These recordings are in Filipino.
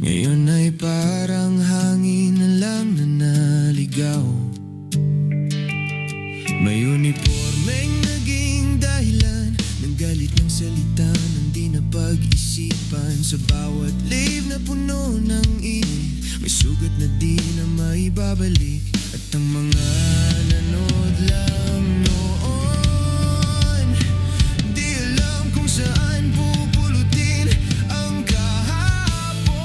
Ngayon ay parang hangin na lang na naligaw. May unipormeng naging dahilan ng galit ng salita ng di na pag-isipan. Sa bawat live na puno ng init, may sugat na di na maibabalik. At ang mga nanood lang noon, di alam kung saan pupulutin ang kahapon.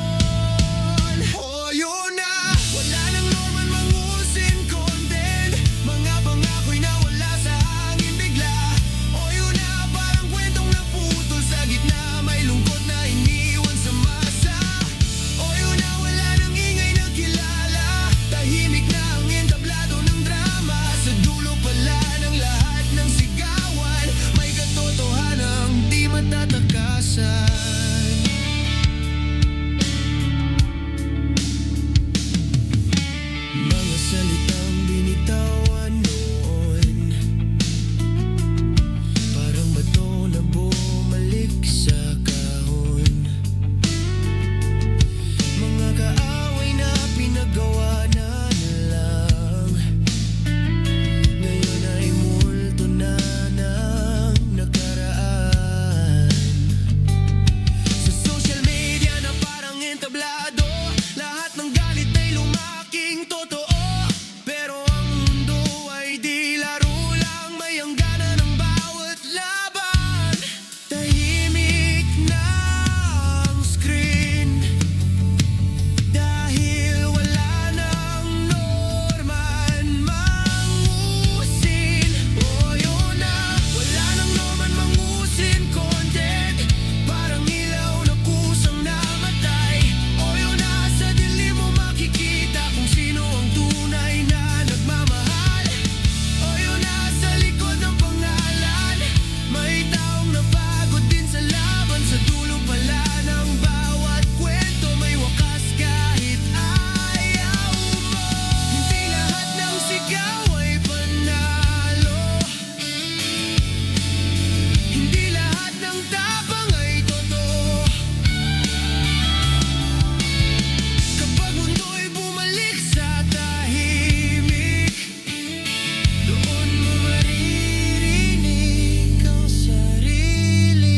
Oh, yun na, wala nang normal mangusin content. Mga pangako'y nawala sa hangin bigla. Oh, yun na, parang kwentong naputol sa gitna. May lungkot na iniwan sa masa. Oh, yun na, wala nang ingay na kilala. Tahimik na ang entablado ng drama. Sa dulo pala ng lahat ng sigawan, may katotohanang di matatakasan. Mga salitang binitawan noon, parang bato na bumalik sa kahon. Mga kaaway na pinagawa na lang, ngayon ay multo na ng nakaraan. Sa social media na parang entablado, lahat ng galit ay lumaking totoo. Pero ang mundo ay di laro lang, may hangganan ng bawat laban. Tahimik na ang screen, dahil wala nang norman mangusin. Oh, yun na, wala nang norman mangusin content. Parang ilaw na kusang namatay. Oh, yun na, sa dilim mo makikita kung sino ang tunay na nagmamahal. Oh, yun na, sa likod ng pangalan, may taong napagod din sa laban. Sa dulo pala ng bawat kwento, may wakas kahit ayaw mo. Hindi lahat ng sigaw ay panalo, hindi lahat ng tapang ay totoo. Kapag mundo'y bumalik sa tahimik, doon mo maririnig ang sarili.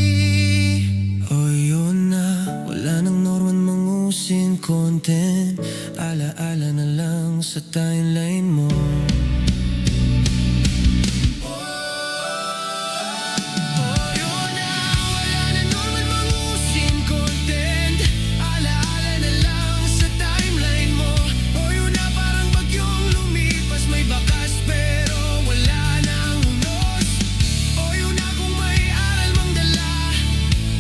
Oh, yun na, wala nang norman mangusin content. Alaala na lang sa timeline mo. Oh, yun na, wala na norman mangusin content. Alaala na lang sa timeline mo. Oh, yun na, parang bagyong lumipas, may bakas pero wala nang unos. Oh, yun na, kung may aral mang dala,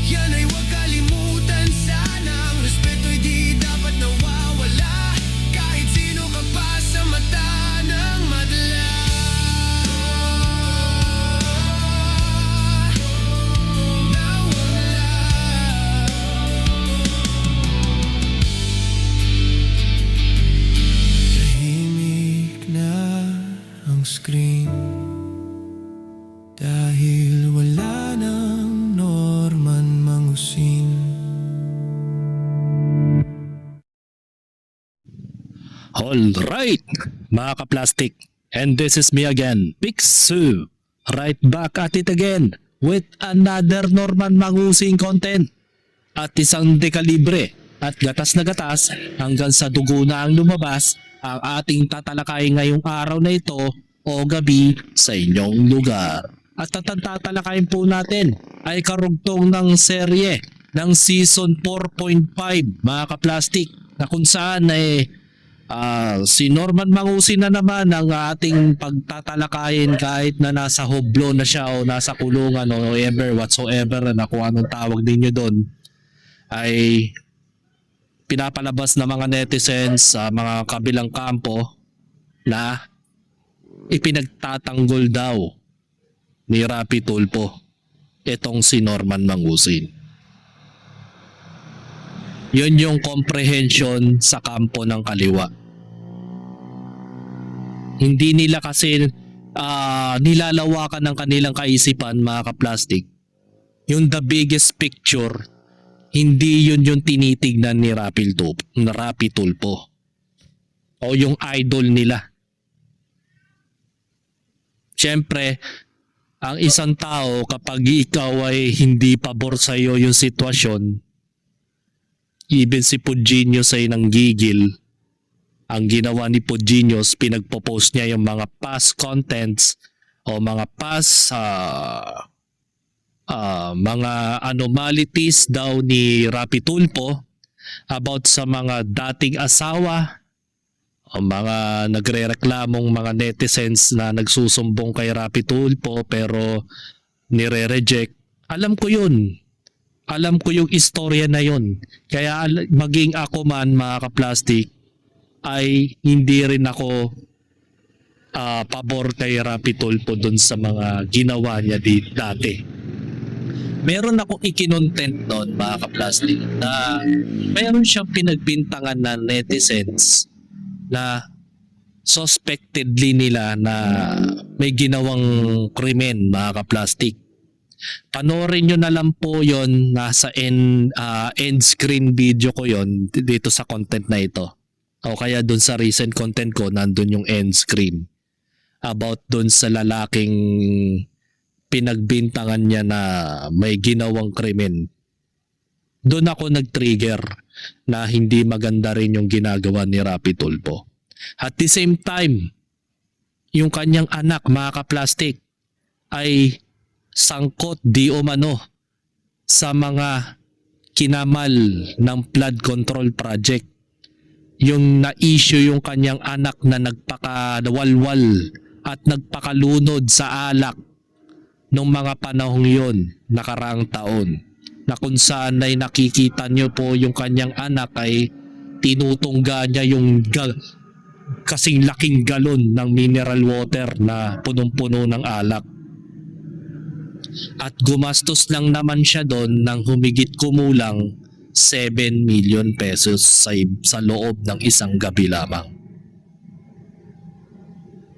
yan ay huwag kalimutan sana. Ang respeto'y di dapat nawawala, kahit sino ka pa sa mata ng madla. Nawala. Tahimik na ang screen, dahil wala nang norman mangusin. Alright, mga ka-plastic, and this is me again, Pixu, right back at it again with another Norman Mangusing content. At isang dekalibre at gatas na gatas hanggang sa dugo na ang lumabas ang ating tatalakay ngayong araw na ito o gabi sa inyong lugar. At ang tatalakayin po natin ay karugtong ng serye ng season 4.5, mga ka-plastic, na kung saan si Norman Mangusin na naman ang ating pagtatalakayin, kahit na nasa hoblo na siya o nasa kulungan o whatsoever na kung anong tawag ninyo doon, ay pinapalabas ng mga netizens sa mga kabilang kampo na ipinagtatanggol daw ni Rapi Tulfo itong si Norman Mangusin. Yun yung comprehension sa kampo ng kaliwa. Hindi nila kasi nilalawakan ng kanilang kaisipan, mga ka-plastic, yung the biggest picture hindi yun yung tinitignan ni Rapi Tulfo o yung idol nila. Siyempre, ang isang tao kapag ikaw ay hindi pabor sa iyo yung sitwasyon, even si Puginius ay nanggigil. Ang ginawa ni Puginius, pinagpo-post niya yung mga past contents o mga past mga anomalies daw ni Rapi Tulfo about sa mga dating asawa o mga nagrereklamong mga netizens na nagsusumbong kay Rapi Tulfo pero nire-reject. Alam ko yun. Alam ko yung istorya na yun. Kaya maging ako man, mga kaplastik, ay hindi rin ako pabor kay Rapi Tulfo dun sa mga ginawa niya dati. Meron akong ikinontent doon, mga kaplastik, na meron siyang pinagbintangan na netizens na suspectedly nila na may ginawang krimen, mga kaplastik. Panoorin nyo na lang po yon, nasa end screen video ko yon dito sa content na ito. O kaya dun sa recent content ko, nandun yung end screen. About dun sa lalaking pinagbintangan niya na may ginawang krimen. Doon ako nag-trigger na hindi maganda rin yung ginagawa ni Rapi Tulfo. At the same time, yung kanyang anak, mga kaplastik, ay sangkot di umano sa mga kinamal ng flood control project. Yung na-issue yung kanyang anak na nagpakawalwal at nagpakalunod sa alak nung mga panahong yon, nakaraang taon, na kung saan ay nakikita nyo po yung kanyang anak ay tinutungga niya yung kasing laking galon ng mineral water na punong-puno ng alak. At gumastos lang naman siya doon ng humigit kumulang 7 million pesos sa loob ng isang gabi lamang.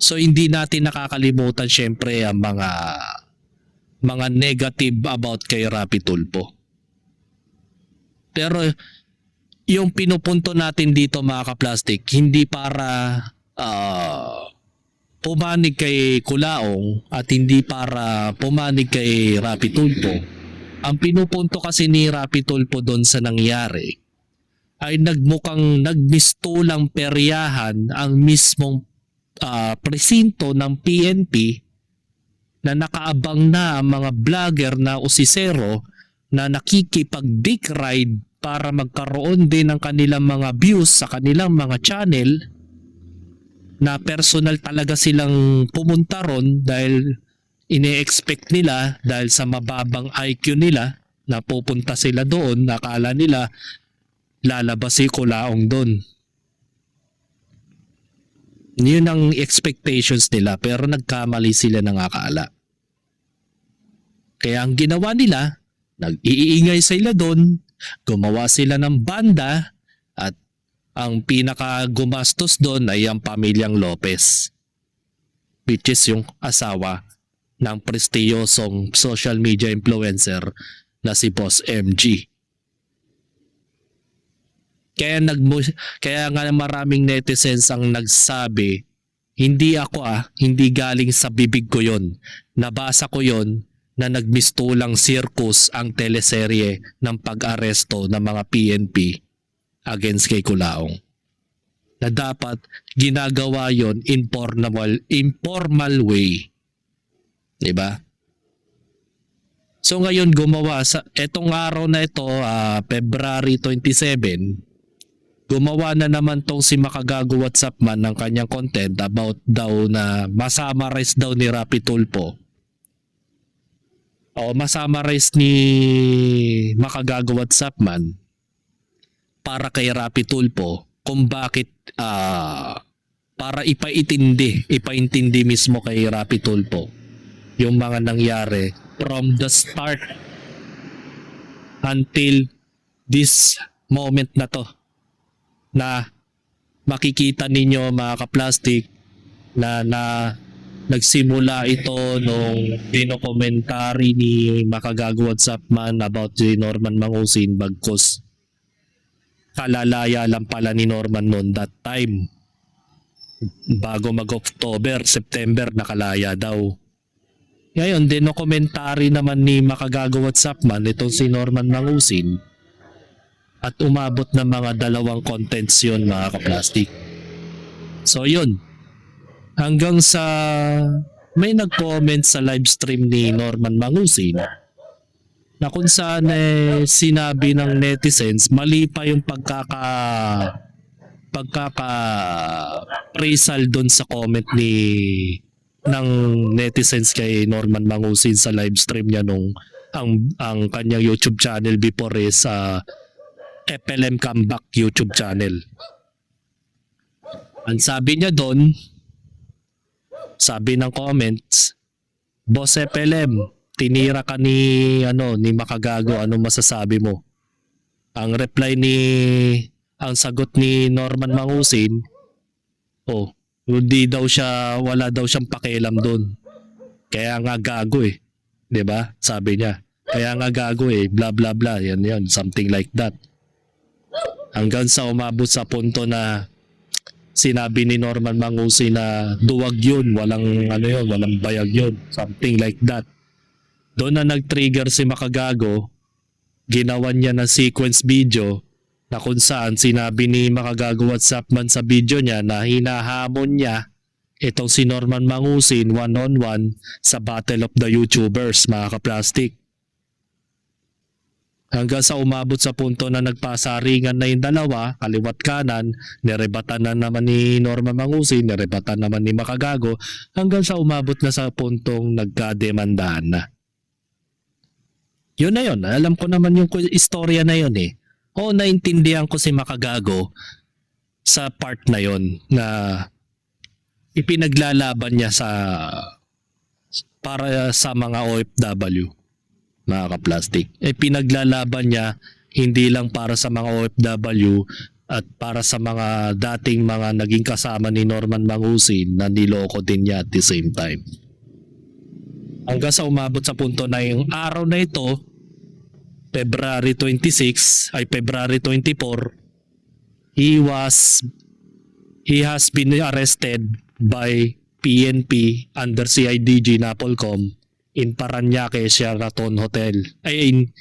So hindi natin nakakalimutan syempre ang mga negative about kay Rapi Tulfo. Pero yung pinupunto natin dito, mga kaplastik, hindi para pumanig kay Culaong at hindi para pumanig kay Rapi Tulfo. Ang pinupunto kasi ni Rapi Tulfo doon sa nangyari ay nagmistulang peryahan ang mismong presinto ng PNP na nakaabang na ang mga vlogger na usisero na nakikipag-dick ride para magkaroon din ng kanilang mga views sa kanilang mga channel, na personal talaga silang pumunta ron dahil ine-expect nila dahil sa mababang IQ nila na pupunta sila doon, nakala nila lalabas si Culaong doon. Yun ang expectations nila pero nagkamali sila ng akala. Kaya ang ginawa nila, nag-iingay sila doon, gumawa sila ng banda at ang pinaka gumastos doon ay ang pamilyang Lopez, which is yung asawa ng prestiyosong social media influencer na si Boss MG. Kaya nga maraming netizens ang nagsabi, hindi ako hindi galing sa bibig ko yon. Nabasa ko yon na nagmistulang circus ang teleserye ng pag-aresto ng mga PNP against kay Culaong. Na dapat ginagawa yon informal way. Diba? So ngayon gumawa sa etong araw na ito, February 27, gumawa na naman tong si Makagago WhatsApp man ng kanyang content about daw na masamarise daw ni Rapi Tulfo. O masamarise ni Makagago WhatsApp man para kay Rapi Tulfo kung bakit para ipaintindi mismo kay Rapi Tulfo yung mga nangyari from the start until this moment na to, na makikita ninyo, mga kaplastik, na Nagsimula ito nung dinokumentary ni Makagago Whatsappman about si Norman Mangusin bagkus kalalaya lang pala ni Norman noon that time. Bago mag-October, September nakalaya daw. Ngayon, dinokumentary naman ni Makagago Whatsappman itong si Norman Mangusin at umabot ng mga 2 contents yun mga kaplastic. So yun, hanggang sa may nag-comment sa live stream ni Norman Mangusin na kung saan sinabi ng netizens mali pa yung pagkaka-appraisal doon sa comment ng netizens kay Norman Mangusin sa live stream niya nung ang kanyang YouTube channel before is FLM Comeback YouTube channel. Ang sabi niya doon, sabi ng comments, Boss FLM, tinira ka ni Makagago, ano masasabi mo? Ang reply ang sagot ni Norman Mangusin, wala daw siyang pakialam doon. Kaya nga gago 'di ba? Sabi niya. Kaya nga gago bla bla bla, yan, something like that. Hanggang sa umabot sa punto na sinabi ni Norman Mangusin na duwag yun, walang bayag yun, something like that. Doon na nag-trigger si Makagago, ginawan niya ng sequence video na kung saan sinabi ni Makagago Whatsappman sa video niya na hinahamon niya itong si Norman Mangusin one-on-one sa Battle of the YouTubers, mga kaplastik. Hanggang sa umabot sa punto na nagpasaringan na yung dalawa, kaliwat kanan, nirebatan na naman ni Norman Mangusin, nirebatan naman ni Makagago, hanggang sa umabot na sa puntong nagkademandahan na. Yun na yun, alam ko naman yung istorya na yun naintindihan ko si Makagago sa part na yun na ipinaglalaban niya para sa mga OFW. Mga kaplastik. Pinaglalaban niya hindi lang para sa mga OFW at para sa mga dating mga naging kasama ni Norman Mangusin na niloko din niya at the same time. Hanggang sa umabot sa punto na yung araw na ito, February 24, he has been arrested by PNP under CIDG Napolcom in Paranaque Sheraton Hotel. In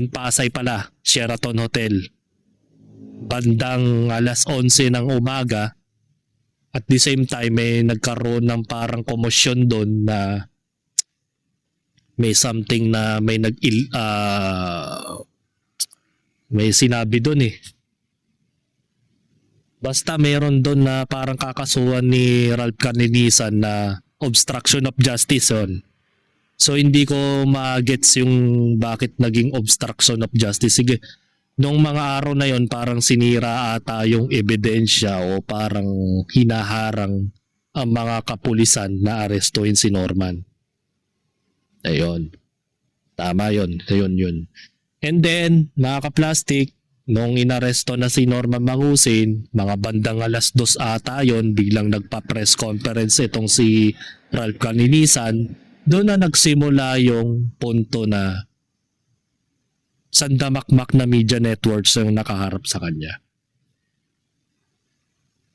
Pasay pala, Sheraton Hotel. Bandang alas 11 ng umaga. At the same time, nagkaroon ng parang komosyon doon na may something na may sinabi doon Basta meron doon na parang kakasuhan ni Ralph Carninisan na obstruction of justice on. So hindi ko ma-gets yung bakit naging obstruction of justice. Sige, nung mga araw na yon parang sinira ata yung ebidensya o parang hinaharang ang mga kapulisan na arestuhin si Norman. Ayun. Tama yun. Yun. And then, mga kaplastik, nung inaresto na si Norman Mangusin, mga bandang alas 2 ata yun, biglang nagpa-press conference itong si Ralph Carninisan. Doon na nagsimula yung punto na sandamakmak na media networks yung nakaharap sa kanya.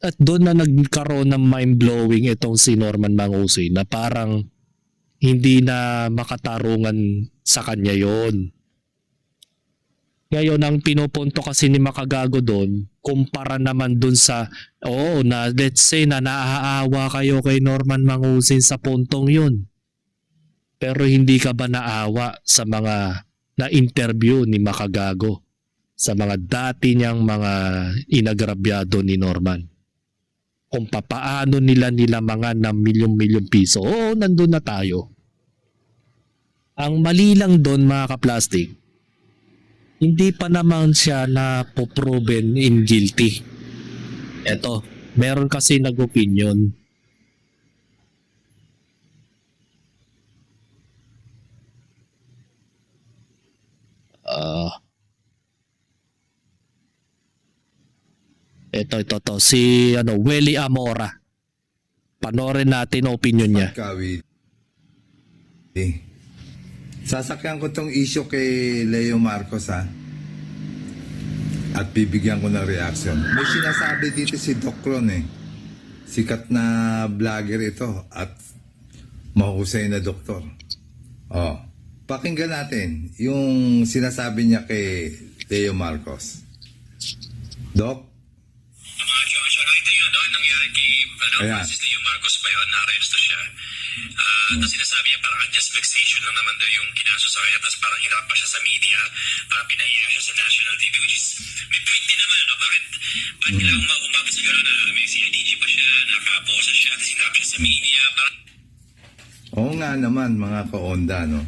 At doon na nagkaroon ng mind-blowing itong si Norman Mangusin na parang hindi na makatarungan sa kanya yon. Ngayon, ang pinupunto kasi ni Makagago doon, kumpara naman doon sa, na let's say na naaawa kayo kay Norman Mangusin sa puntong yun. Pero hindi ka ba naawa sa mga na-interview ni Makagago? Sa mga dati niyang mga inagrabyado ni Norman? Kung papaano nila nilamangan ng milyong-milyong piso. Nandun na tayo. Ang mali lang doon mga kaplastik, hindi pa naman siya na po-proven in guilty. Eto, meron kasi nag-opinion. Ito, si Welly Amora. Panoorin natin ang opinion niya. Kawit. Sasakyan ko tong issue kay Leo Marcos ha. At bibigyan ko ng reaction. May sinasabi dito si Doc Ron eh. Sikat na vlogger ito at mahusay na doktor. Oh, pakinggan natin yung sinasabi niya kay Leo Marcos. Doc? Mga Joshua, nakita yun, no? Nangyari kay Ayan. Francis Leo Marcos ba yun? Na-aresto siya. Tapos sinasabi niya parang just vexation lang naman daw yung kinaso sa kanya. Tapos parang hinarap pa siya sa media. Parang pinahiya siya sa national TV. Which is, may point din naman, no? Bakit kailangan umabot sa gano'n na may CIDG pa siya, nakaposa siya, tapos hinarap siya sa media. Parang Oo nga naman mga ka-onda, no?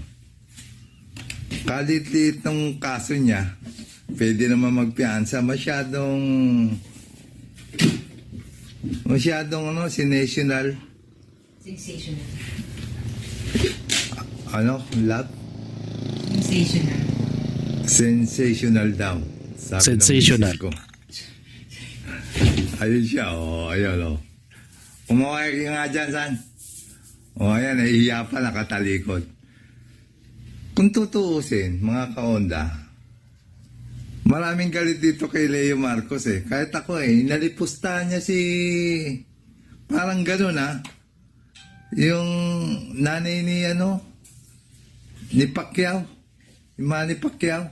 Kalit-lit ng kaso niya, pwede naman magpiansa. Masyadong sensational. Sensational. Love? Sensational. Sensational daw. Sabi Sensational. Ng misis ko. Ayun siya, ayun, Kumaway ka nga dyan, San. Ayan, nahihiya pa, nakatalikod. Kung tutuusin, mga ka-onda, maraming galit dito kay Leo Marcos eh. Kahit ako nalipusta niya parang gano'n yung nanay ni Pacquiao, yung Manny Pacquiao.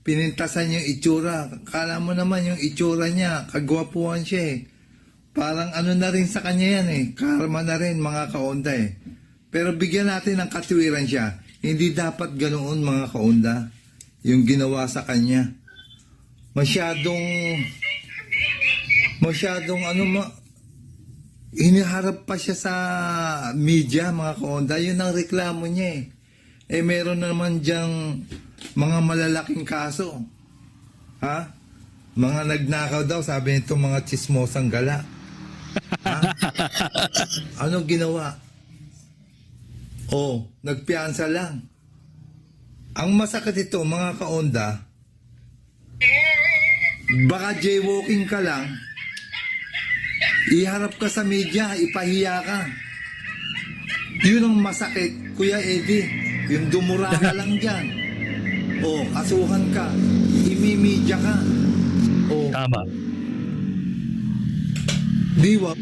Pinintasan yung itsura. Kala mo naman yung itsura niya, kagwapuhan siya eh. Parang na rin sa kanya yan eh. Karma na rin mga kaonda eh. Pero bigyan natin ng katwiran siya. Hindi dapat ganoon mga kaonda yung ginawa sa kanya. Masyadong hiniharap pa siya sa media mga kaonda. Yun ang reklamo niya eh. Meron naman dyang mga malalaking kaso. Ha? Mga nagnakaw daw, sabi nito mga chismosang gala. Ha? Anong ginawa? Nagpiansa lang. Ang masakit ito, mga kaonda, baka jaywalking ka lang, iharap ka sa media, ipahiya ka. Yun ang masakit, Kuya Eddie. Yung dumura ka lang dyan. Kasuhan ka. Imimidya ka. Tama. Diwa.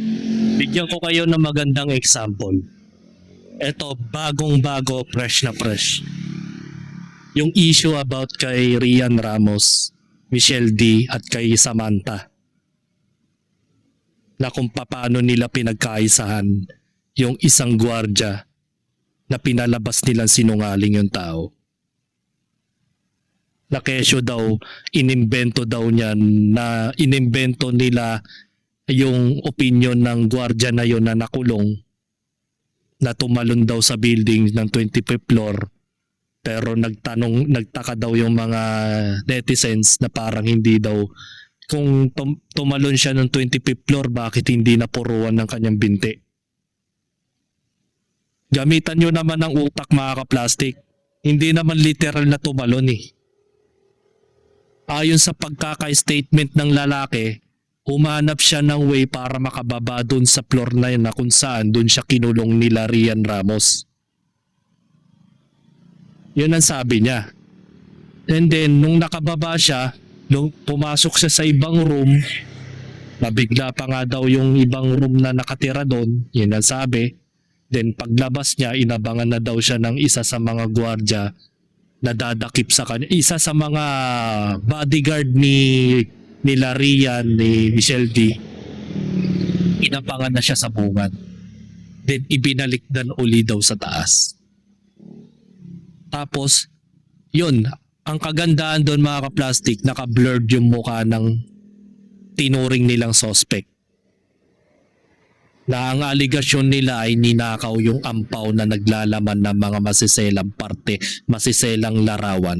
Bigyan ko kayo ng magandang example. Ito, bagong-bago, fresh na fresh. Yung issue about kay Rian Ramos, Michelle D. at kay Samantha. Na kung paano nila pinagkaisahan yung isang gwardya na pinalabas nilang sinungaling yung tao. Na kesyo daw, inimbento daw niyan, na inimbento nila yung opinion ng gwardya na yon na nakulong, na tumalon daw sa building ng 25th floor. Pero nagtaka daw yung mga netizens na parang hindi daw, kung tumalon siya ng 25th floor, bakit hindi napuruan ng kanyang binti? Gamitan nyo naman ng utak mga ka-plastic. Hindi naman literal na tumalon eh. Ayon sa pagkaka-statement ng lalaki, humanap siya ng way para makababa doon sa floor na yun na kung saan doon siya kinulong nila Rian Ramos. Yun ang sabi niya. And then, nung nakababa siya, nung pumasok siya sa ibang room, nabigla pa nga daw yung ibang room na nakatira doon, yun ang sabi. Then paglabas niya, inabangan na daw siya ng isa sa mga gwardya na dadakip sa kanya. Isa sa mga bodyguard ni Rian, ni Michelle D. Inabangan na siya sa bungan. Then ibinalikdan uli daw sa taas. Tapos, yun, ang kagandaan doon mga ka-plastic, naka-blurred yung mukha ng tinuring nilang suspect. Na ang aligasyon nila ay ninakaw yung ampaw na naglalaman ng mga masiselang parte, masiselang larawan.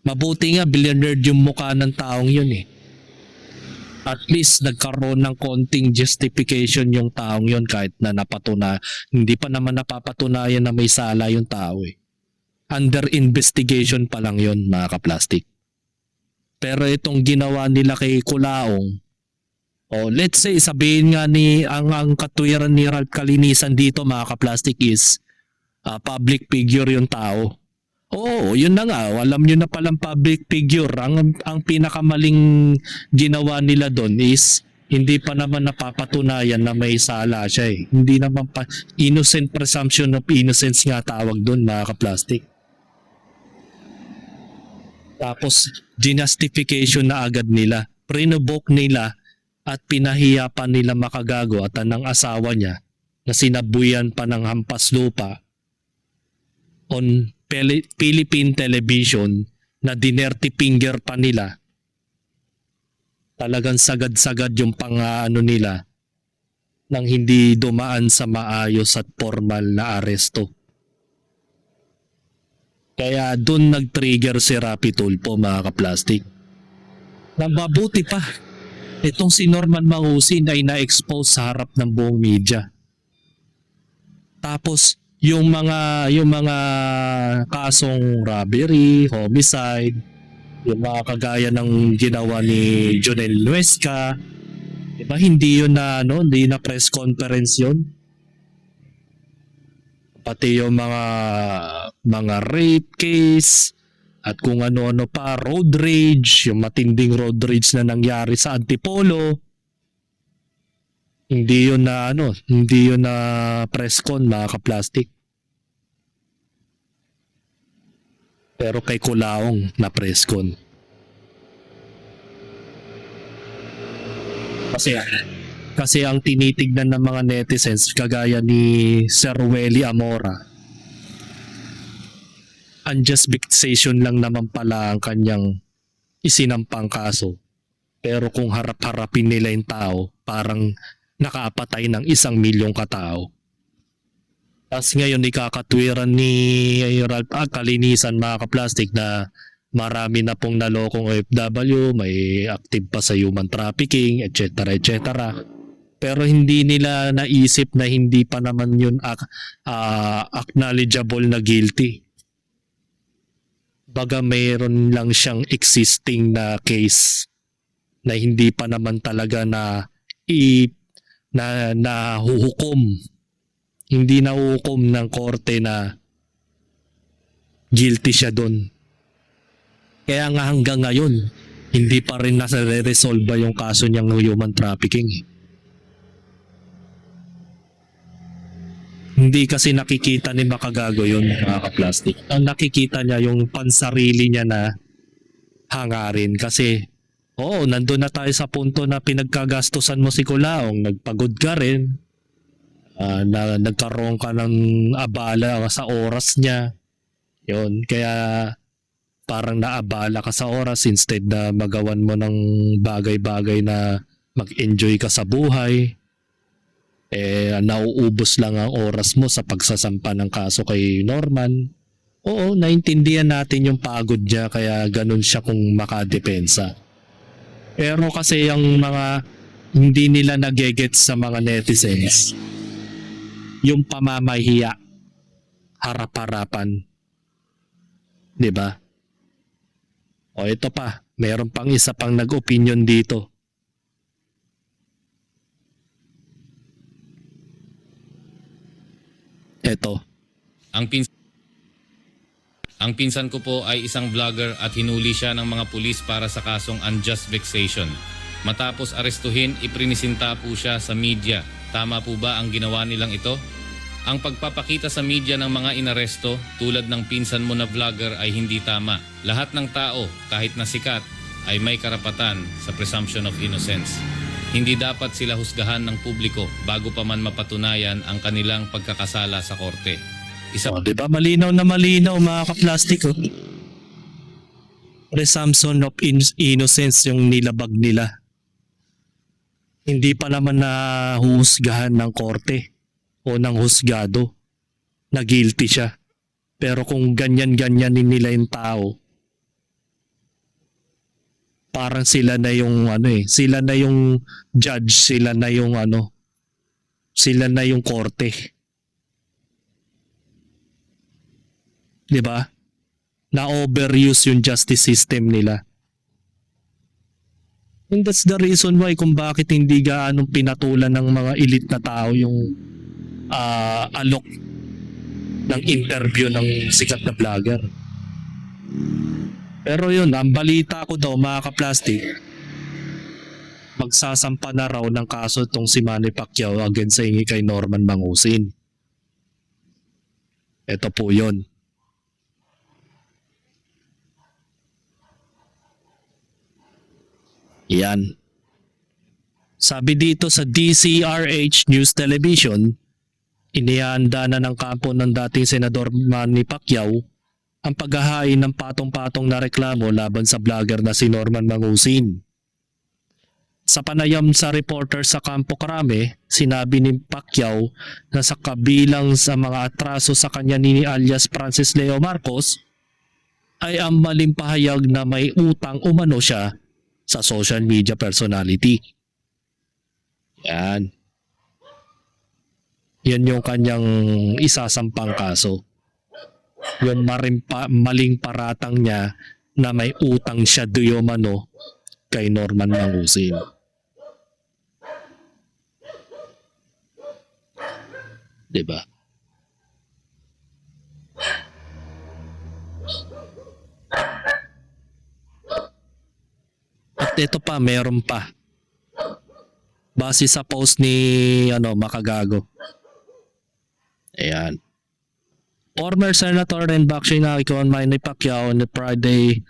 Mabuti nga, billionaire yung mukha ng taong yun eh. At least nagkaroon ng konting justification yung taong yun kahit na hindi pa naman napapatunayan na may sala yung tao eh. Under investigation pa lang yun mga ka-plastic. Pero itong ginawa nila kay Kulaong, O let's say sabihin nga ni ang katwiran ni Ralph Kalinisan dito mga ka-plastic is public figure yung tao. Oo, yun na nga. Alam nyo na palang public figure. Ang pinakamaling ginawa nila doon is hindi pa naman napapatunayan na may sala siya eh. Hindi naman pa innocent presumption of innocence nga tawag doon mga ka-plastic. Tapos justification na agad nila. Prinovoke nila at pinahiya pa nila makagago at ang asawa niya na sinabuyan pa ng hampas lupa on Philippine television na dinerty finger pa nila. Talagang sagad-sagad yung pang-ano nila nang hindi dumaan sa maayos at formal na aresto. Kaya doon nag-trigger si Rapi Tulfo mga ka-plastic. Mabuti pa, itong si Norman Mangusin ay na-expose sa harap ng buong media. Tapos yung mga kasong robbery, homicide, yung mga kagaya ng ginawa ni Jonel Nuesca, diba hindi yun na hindi na press conference yun. Pati yung mga rape case at kung ano-ano pa, road rage, yung matinding road rage na nangyari sa Antipolo. Hindi yun na press con mga ka-plastic. Pero kay Kulaong na press con. Kasi ang tinitignan ng mga netizens kagaya ni Sir Welly Amora, unjust vexation lang naman pala ang kanyang isinampang kaso. Pero kung harap-harapin nila yung tao, parang nakaapatay ng 1 milyong katao. Tapos ngayon ikakatwiran ni Ralph Kalinisan mga ka-plastic na marami na pong nalokong OFW, may active pa sa human trafficking, etc. etc. Pero hindi nila naisip na hindi pa naman yun acknowledgeable na guilty. Baga mayroon lang siyang existing na case na hindi pa naman talaga na huhukom. Hindi na huhukom ng korte na guilty siya doon. Kaya nga hanggang ngayon, hindi pa rin nasa-resolve yung kaso niyang human trafficking. Hindi kasi nakikita ni Makagago yun mga ka-plastic. Ang nakikita niya yung pansarili niya na hangarin kasi nandun na tayo sa punto na pinagkagastusan mo si Kulaong, nagpagod ka rin, na nagkaroon ka ng abala sa oras niya. Yun, kaya parang naabala ka sa oras instead na magawan mo ng bagay-bagay na mag-enjoy ka sa buhay. Nauubos lang ang oras mo sa pagsasampa ng kaso kay Norman. Oo, naintindihan natin yung pagod niya kaya ganun siya kung makadepensa. Pero kasi yung mga hindi nila nagegets sa mga netizens, yung pamamahiya, harap-harapan. Diba? O ito pa, meron pang isa pang nag-opinion dito. Ito. Ang pinsan ko po ay isang vlogger at hinuli siya ng mga pulis para sa kasong unjust vexation. Matapos arestuhin, iprinisinta po siya sa media. Tama po ba ang ginawa nilang ito? Ang pagpapakita sa media ng mga inaresto tulad ng pinsan mo na vlogger ay hindi tama. Lahat ng tao, kahit na sikat, ay may karapatan sa presumption of innocence. Hindi dapat sila husgahan ng publiko bago pa man mapatunayan ang kanilang pagkakasala sa korte. Diba malinaw na malinaw mga ka-plastic. Presumption of innocence yung nilabag nila. Hindi pa naman nahuhusgahan ng korte o ng husgado na guilty siya. Pero kung ganyan-ganyanin nila yung tao, parang sila na yung sila na yung judge, sila na yung sila na yung korte. 'Di ba? Na overuse yung justice system nila. And that's the reason why kung bakit hindi gaanong pinatulan ng mga elite na tao yung alok ng interview ng sikat na vlogger. Pero yun, ang balita ko daw mga ka-plastic, magsasampa na raw ng kaso itong si Manny Pacquiao against sa hingi kay Norman Mangusin. Ito po yun. Yan. Sabi dito sa DCRH News Television, inihanda na ng kampo ng dating Senador Manny Pacquiao ang paghahain ng patong-patong na reklamo laban sa vlogger na si Norman Mangusin. Sa panayam sa reporter sa Campo Crame, sinabi ni Pacquiao na sa kabilang sa mga atraso sa kanya ni alias Francis Leo Marcos ay ang maling pahayag na may utang umano siya sa social media personality. Yan. Yan yung kanyang isasampang kaso. Yung maling paratang niya na may utang siya umano kay Norman Mangusin. Diba? At ito pa, meron pa. Base sa post ni Makagago. Ayan. Former Senator and boxing icon Manny Pacquiao on Friday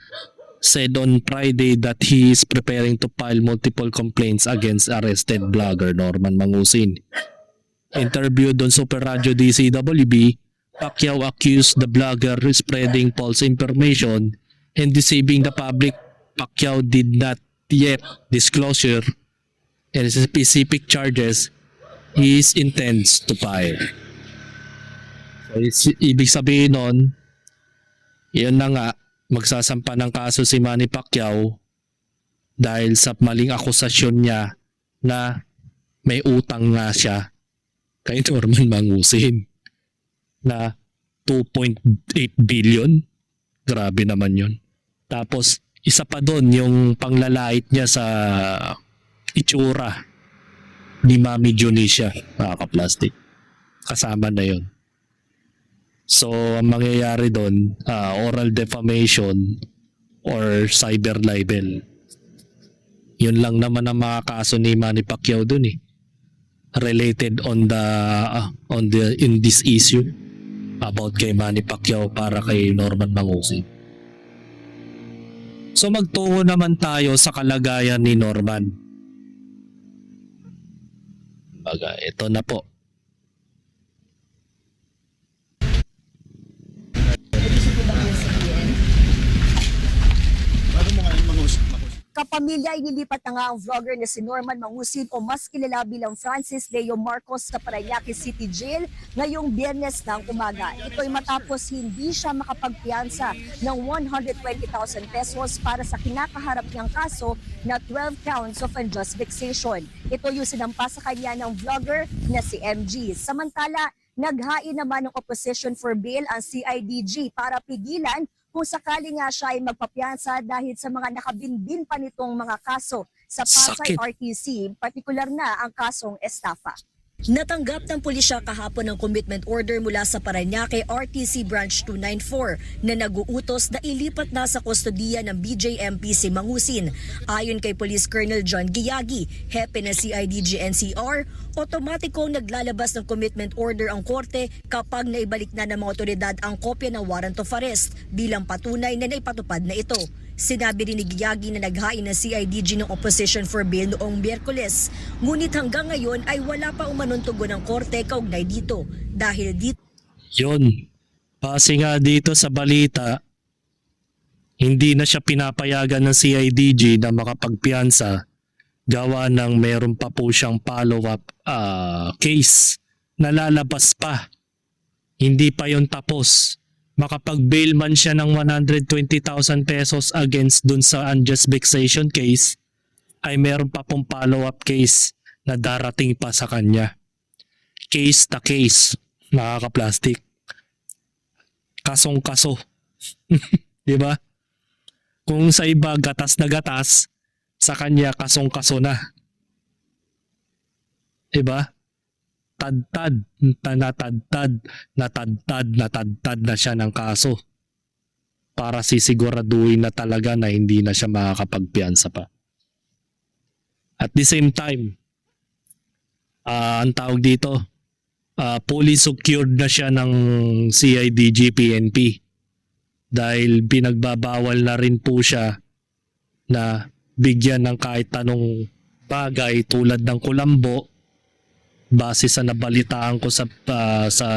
said on Friday that he is preparing to file multiple complaints against arrested blogger Norman Mangusin. Interviewed on Super Radio DCWB, Pacquiao accused the blogger of spreading false information and deceiving the public. Pacquiao did not yet disclosure and specific charges he intends to file. So, ibig sabihin nun, yun na nga, magsasampa ng kaso si Manny Pacquiao dahil sa maling akusasyon niya na may utang nga siya kay Norman Mangusin na 2.8 billion. Grabe naman yun. Tapos, isa pa doon yung panglalait niya sa itsura ni Mami Junisha, mga ka-plastic. Kasama na yun. So, ang mangyayari doon, oral defamation or cyber libel. Yun lang naman ang mga kaso ni Manny Pacquiao doon eh. Related on in this issue about kay Manny Pacquiao para kay Norman Mangusin. So magtungo naman tayo sa kalagayan ni Norman. Baga, ito na po. Kapamilya, inilipat na nga ang vlogger na si Norman Mangusin o mas kilala bilang Francis Leo Marcos sa Parañaque City Jail ngayong Biyernes ng umaga. Ito'y matapos hindi siya makapagpiyansa ng 120,000 pesos para sa kinakaharap niyang kaso na 12 counts of unjust vexation. Ito yung sinampa sa kanya ng vlogger na si MG. Samantala, naghain naman ng opposition for bail ang CIDG para pigilan kung sakali nga siya ay magpapiyansa dahil sa mga nakabinbin pa nitong mga kaso sa Pasay Sakit. RTC, partikular na ang kasong estafa. Natanggap ng pulisya kahapon ng commitment order mula sa Parañaque RTC Branch 294 na nag-uutos na ilipat na sa kustodiya ng BJMP si Mangusin. Ayon kay Police Colonel John Giyagi, hepe ng CIDG NCR, otomatikong naglalabas ng commitment order ang korte kapag naibalik na ng mga otoridad ang kopya ng warrant of arrest bilang patunay na naipatupad na ito. Sinabi rin ni Giyagi na naghain ng CIDG ng opposition for bail noong Miyerkules. Ngunit hanggang ngayon ay wala pa umanong tugon ng korte kaugnay dito. Dahil dito Yun. Base nga dito sa balita, hindi na siya pinapayagan ng CIDG na makapagpiyansa gawa ng meron pa po siyang follow-up case na lalabas pa. Hindi pa yon tapos. Makapag-bail man siya ng 120,000 pesos against dun sa unjust vexation case, ay meron pa pong follow-up case na darating pa sa kanya. Case to case, mga ka-plastic. Kasong-kaso. Di ba? Kung sa iba gatas na gatas, sa kanya kasong-kaso na. Diba? Natadtad na siya ng kaso para sisiguraduhin na talaga na hindi na siya makakapagpiyansa pa. At the same time, ang tawag dito, fully secured na siya ng CIDG PNP dahil binagbabawal na rin po siya na bigyan ng kahit anong bagay tulad ng kulambo base sa nabalitaan ko sa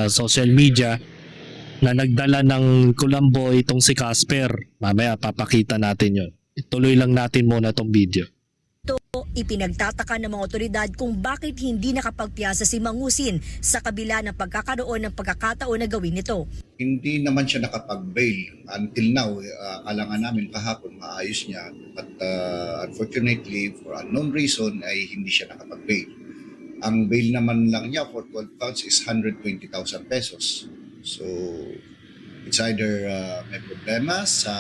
social media na nagdala ng kulambo itong si Casper. Mamaya papakita natin yon. Ituloy lang natin muna tong video. Ipinagtataka ng mga otoridad kung bakit hindi nakapagpiyasa si Mangusin sa kabila ng pagkakaroon ng pagkakataon na gawin ito. Hindi naman siya nakapag-bail. Until now, alangan namin kahapon maayos niya. But unfortunately, for unknown reason, ay hindi siya nakapag-bail. Ang bail naman lang niya for 12 counts is 120,000 pesos. So, it's either may problema sa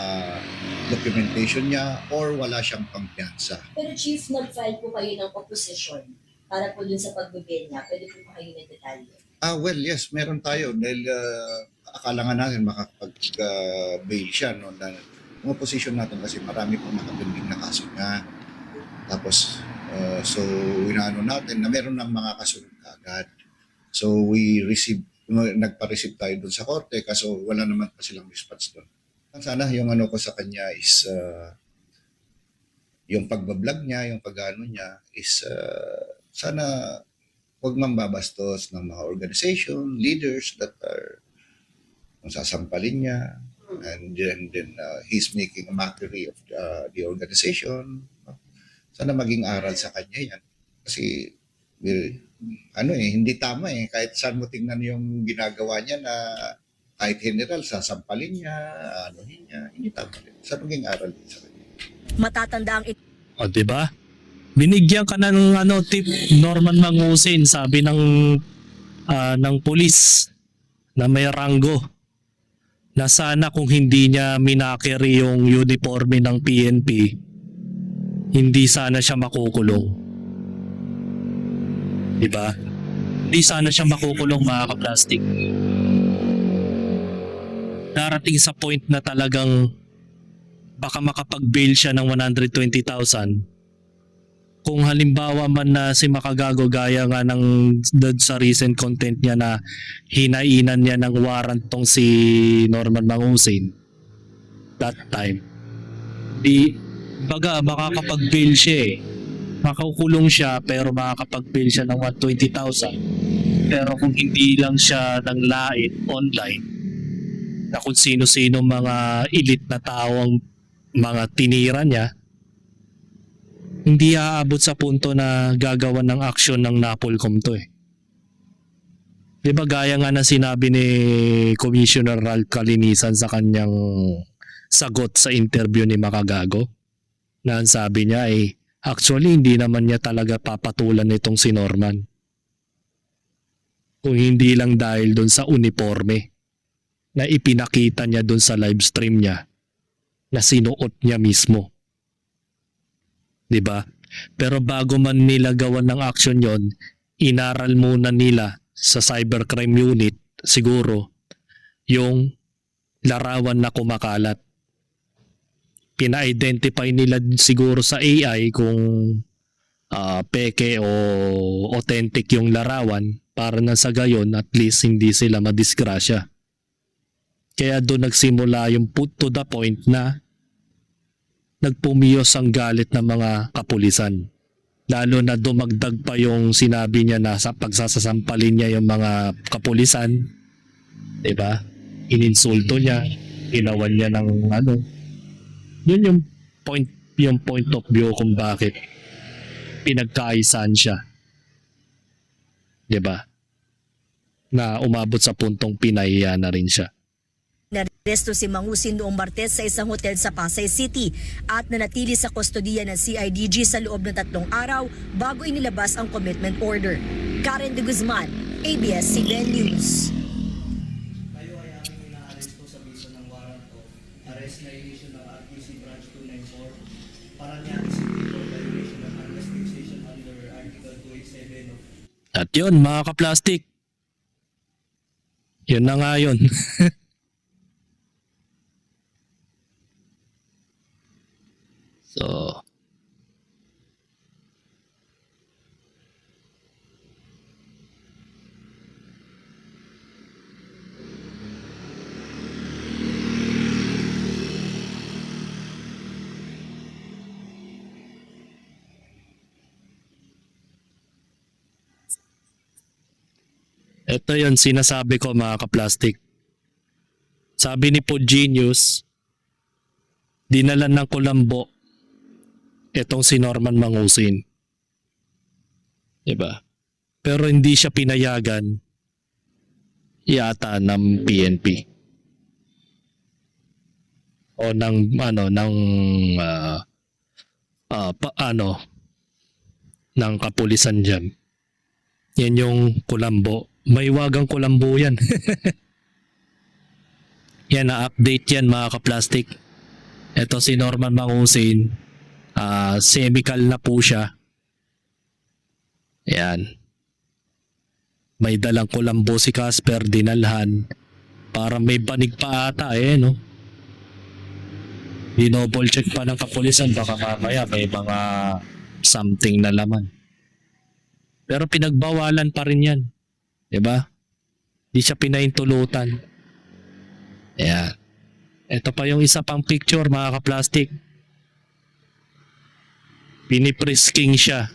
documentation niya or wala siyang pampiyansa. Pero Chief, nag-file po kayo ng opposition para po dun sa pagbabail niya. Pwede po kayo ng detalye. Well, yes, meron tayo. Dahil akala nga natin makakapag-bail siya. No? Ang opposition natin kasi marami pong nakabinding na kaso niya. Tapos, so inaano natin na meron ng mga kasunod agad. So we nagpa-receive tayo dun sa korte kaso wala naman pa silang response doon. Sana yung ano ko sa kanya is yung pagbablog niya, yung pag-ano niya is sana huwag mambabastos ng mga organization, leaders that are sasampalin niya and then he's making a mockery of the organization. Sana maging aral sa kanya yan. Kasi, hindi tama eh. Kahit saan mo tingnan yung ginagawa niya na kahit general, sasampalin niya, niya, hindi tama rin. Sana maging aral din sa kanya. Matatanda ang O, diba? Binigyan ka na ng tip, Norman Mangusin, sabi ng pulis na may ranggo na sana kung hindi niya minakeri yung uniforme ng PNP, hindi sana siya makukulong. Diba? Hindi sana siya makukulong, mga ka-plastic. Darating sa point na talagang baka makapag-bail siya ng 120,000. Kung halimbawa man na si Makagago gaya nga ng sa recent content niya na hinainan niya ng warrant tong si Norman Mangusin that time. Baga makakapag-bail siya eh. Makukulong siya pero makakapag-bail siya ng 120,000. Pero kung hindi lang siya ng lait online na kung sino-sino mga elite na tao ang mga tinira niya, hindi aabot sa punto na gagawan ng aksyon ng Napolcom to eh. Diba gaya nga na sinabi ni Commissioner Ralph Calinisan sa kanyang sagot sa interview ni Makagago? Na ang sabi niya ay actually hindi naman niya talaga papatulan itong si Norman. Kung hindi lang dahil doon sa uniforme na ipinakita niya doon sa live stream niya na sinuot niya mismo. 'Di ba? Pero bago man nila gawan ng action yon, inaral muna nila sa cybercrime unit siguro yung larawan na kumakalat. Pina-identify nila siguro sa AI kung peke o authentic yung larawan para na sa gayon at least hindi sila madisgrasya. Kaya doon nagsimula yung put to the point na nagpumiyos ang galit ng mga kapulisan. Lalo na dumagdag pa yung sinabi niya na sa pagsasasampalin niya yung mga kapulisan. Diba? Ininsulto niya, ginawan niya ng yun yung point of view kung bakit pinagkaisan siya. 'Di ba? Na umabot sa puntong pinahiya na rin siya. Naresto si Mangusin noong Martes sa isang hotel sa Pasay City at nanatili sa kustodiya ng CIDG sa loob ng 3 araw bago inilabas ang commitment order. Karen de Guzman, ABS-CBN News. Kayo ay ang inaaresto sa bisa ng warrant of arrest na inisyu ng RTC Branch 294 para niya isipin At yun mga kaplastik, yun na nga yun. So, ito yun sinasabi ko mga kaplastik. Sabi ni Pod Genius, dinalan ng kulambo itong si Norman Mangusin. Diba? Pero hindi siya pinayagan yata ng PNP. O ng ng kapulisan dyan. Yan yung kulambo. May wagang kulambo yan. Yan, na-update yan mga kaplastik. Ito si Norman Mangusin. Semical na po siya. Yan. May dalang kulambo si Casper, dinalhan. Para may banig pa ata no? Dinouble check pa ng kapulisan, baka mamaya may mga something na laman. Pero pinagbawalan pa rin yan. Diba? Di siya pinaintulutan. Ayan. Ito pa yung isa pang picture mga kaplastik. Piniprisking siya.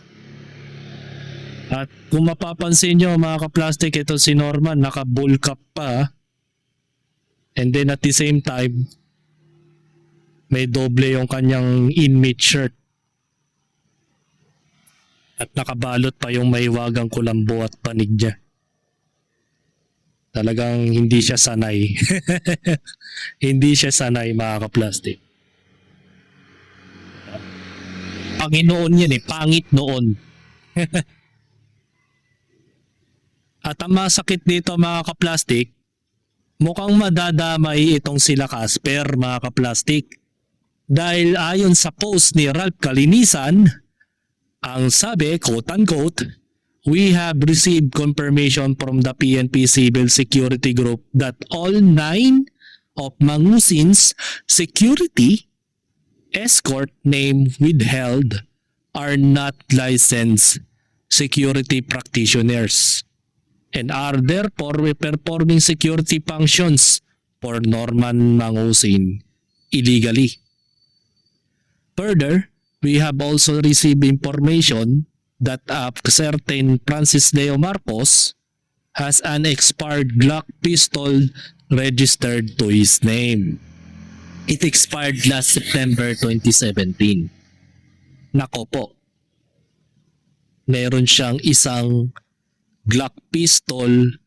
At kung mapapansin nyo mga kaplastik, ito si Norman naka-bull cap pa. And then at the same time, may doble yung kanyang inmate shirt. At nakabalot pa yung may wagang kulambo at panig niya. Talagang hindi siya sanay. Hindi siya sanay mga kaplastik. Panginoon yan pangit noon. At ang masakit dito mga kaplastik, mukhang madadamay itong sila Casper mga kaplastik. Dahil ayon sa post ni Ralph Kalinisan, ang sabi, quote-unquote, "We have received confirmation from the PNP Civil Security Group that all 9 of Mangusin's security escort name withheld are not licensed security practitioners and are therefore performing security functions for Norman Mangusin illegally. Further, we have also received information that a certain Francis Leo Marcos has an expired Glock pistol registered to his name. It expired last September 2017. Nako po. Meron siyang isang Glock pistol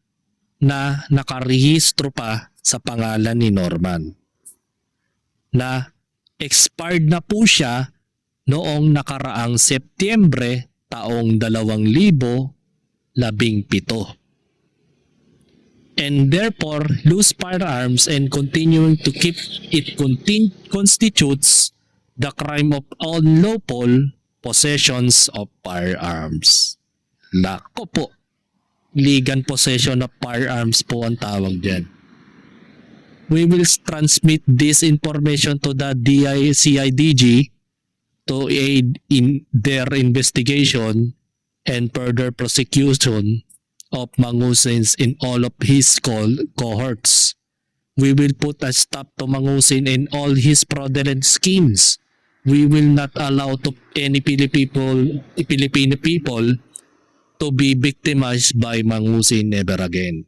na nakarehistro pa sa pangalan ni Norman. Na expired na po siya noong nakaraang Setyembre taong 2017. And therefore, loose firearms and continuing to keep it constitutes the crime of unlawful possessions of firearms. Nako po, legal possession of firearms po ang tawag dyan. We will transmit this information to the CIDG to aid in their investigation and further prosecution of Mangusin in all of his cohorts. We will put a stop to Mangusin and all his fraudulent schemes. We will not allow any Filipino people to be victimized by Mangusin ever again.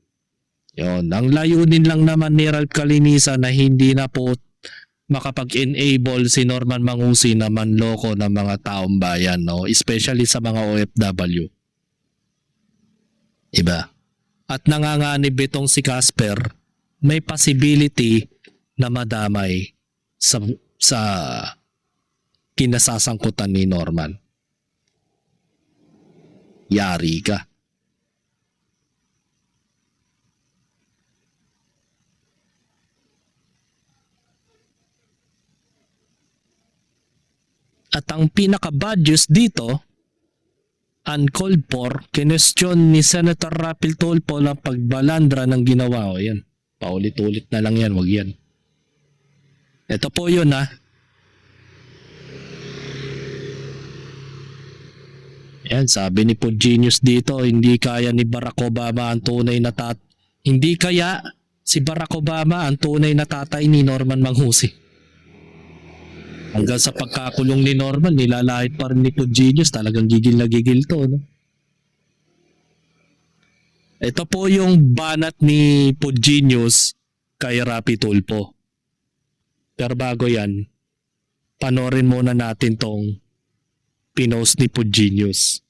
Yon, ang layunin lang naman ni Ralph Kalinisan na hindi na po makapag-enable si Norman Mangusin na manloko ng mga taong bayan, no? Especially sa mga OFW. Iba. At nanganganib itong si Casper, may possibility na madamay sa kinasasangkutan ni Norman. Yari ka. At ang pinaka-bad news dito uncalled for, kinestyon ni Senator Rapi Tulfo ng pagbalandra ng ginawa. O yan, paulit-ulit na lang yan, wag yan. Ito po yun ha. Yan, sabi ni Pugenius dito, hindi kaya ni Barack Obama ang tunay na hindi kaya si Barack Obama ang tunay na tatay ni Norman Mangusi. Hanggang sa pagkakulong ni Norman, nilalahit pa rin ni Pugenius, talagang gigil na gigil to. No? Ito po yung banat ni Pugenius kay Rapi Tulfo. Pero bago yan, panorin muna natin tong pinost ni Pugenius.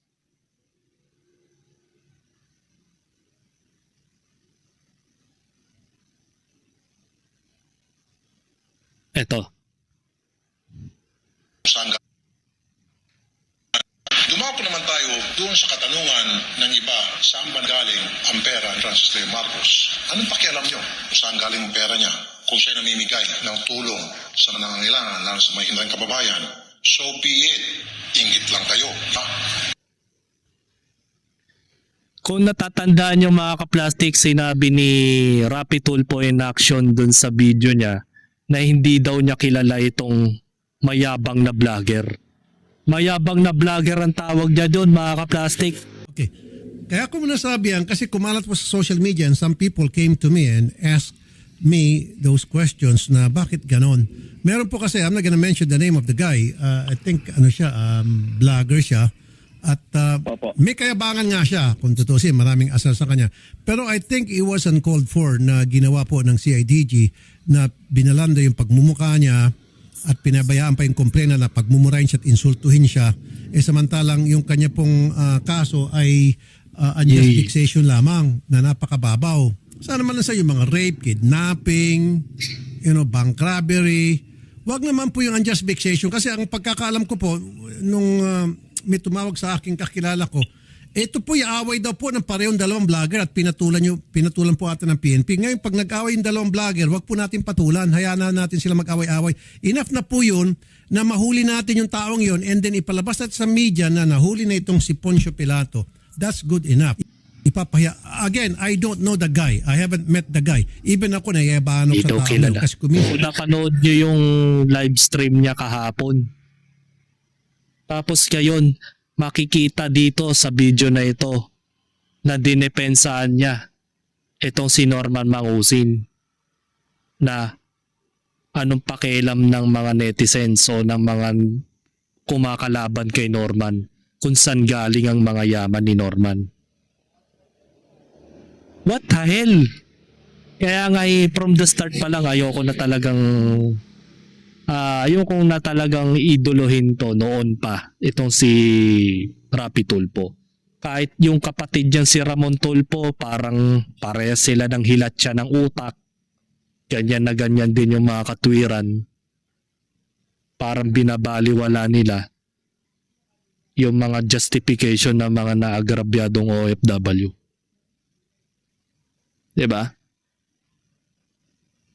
Ito. Dumapo naman tayo doon sa katanungan ng iba, saan ba galing ang pera ni Francis Leo Marcos? Anong pakialam nyo kung saan galing ang pera niya? Kung siya namimigay ng tulong sa nangangailangan, lalo sa mga hindang kababayan, so be it. Ingit lang kayo. Ha? Kung natatandaan yung mga ka-plastic, sinabi ni Rapi Tulfo in action dun sa video niya na hindi daw niya kilala itong mayabang na vlogger. Mayabang na vlogger ang tawag niya doon, mga ka-plastic. Okay. Kaya ko muna sabi yan kasi kumalat po sa social media and some people came to me and asked me those questions na bakit ganon. Meron po kasi, I'm not gonna mention the name of the guy. I think vlogger siya. At may kayabangan nga siya, kung tutusin, maraming asal sa kanya. Pero I think it was uncalled for na ginawa po ng CIDG na binalanda yung pagmumukha niya at pinabayaan pa yung komplena na pagmumurahin siya at insultuhin siya. Samantalang yung kanya pong kaso ay unjust fixation lamang na napakababaw. Sana naman sa yung mga rape, kidnapping, bank robbery. Wag naman po yung unjust fixation kasi ang pagkakaalam ko po nung may tumawag sa aking kakilala ko, ito po yung away daw po ng parehong dalawang vlogger at pinatulan po ata ng PNP. Ngayon pag nag-away yung dalawang vlogger, wag po natin patulan. Hayaan na natin sila mag-away-away. Enough na po yun na mahuli natin yung taong yun and then ipalabas natin sa media na nahuli na itong si Poncio Pilato. That's good enough. Ipapahiya. Again, I don't know the guy. I haven't met the guy. Even ako nayayabahan ako sa tao na yun. Kasi Kung napanood nyo yung live stream niya kahapon. Tapos ngayon, makikita dito sa video na ito na dinepensaan niya itong si Norman Mangusin na anong pakialam ng mga netizens o ng mga kumakalaban kay Norman kung saan galing ang mga yaman ni Norman. What the hell? Kaya nga from the start pa lang ayoko na talagang idolohin to noon pa itong si Rapi Tulfo. Kahit yung kapatid niyan si Ramon Tulfo parang parehas sila ng hilat siya ng utak. Ganyan na ganyan din yung mga katwiran. Parang binabaliwala nila yung mga justification ng mga naagrabyadong OFW. Diba?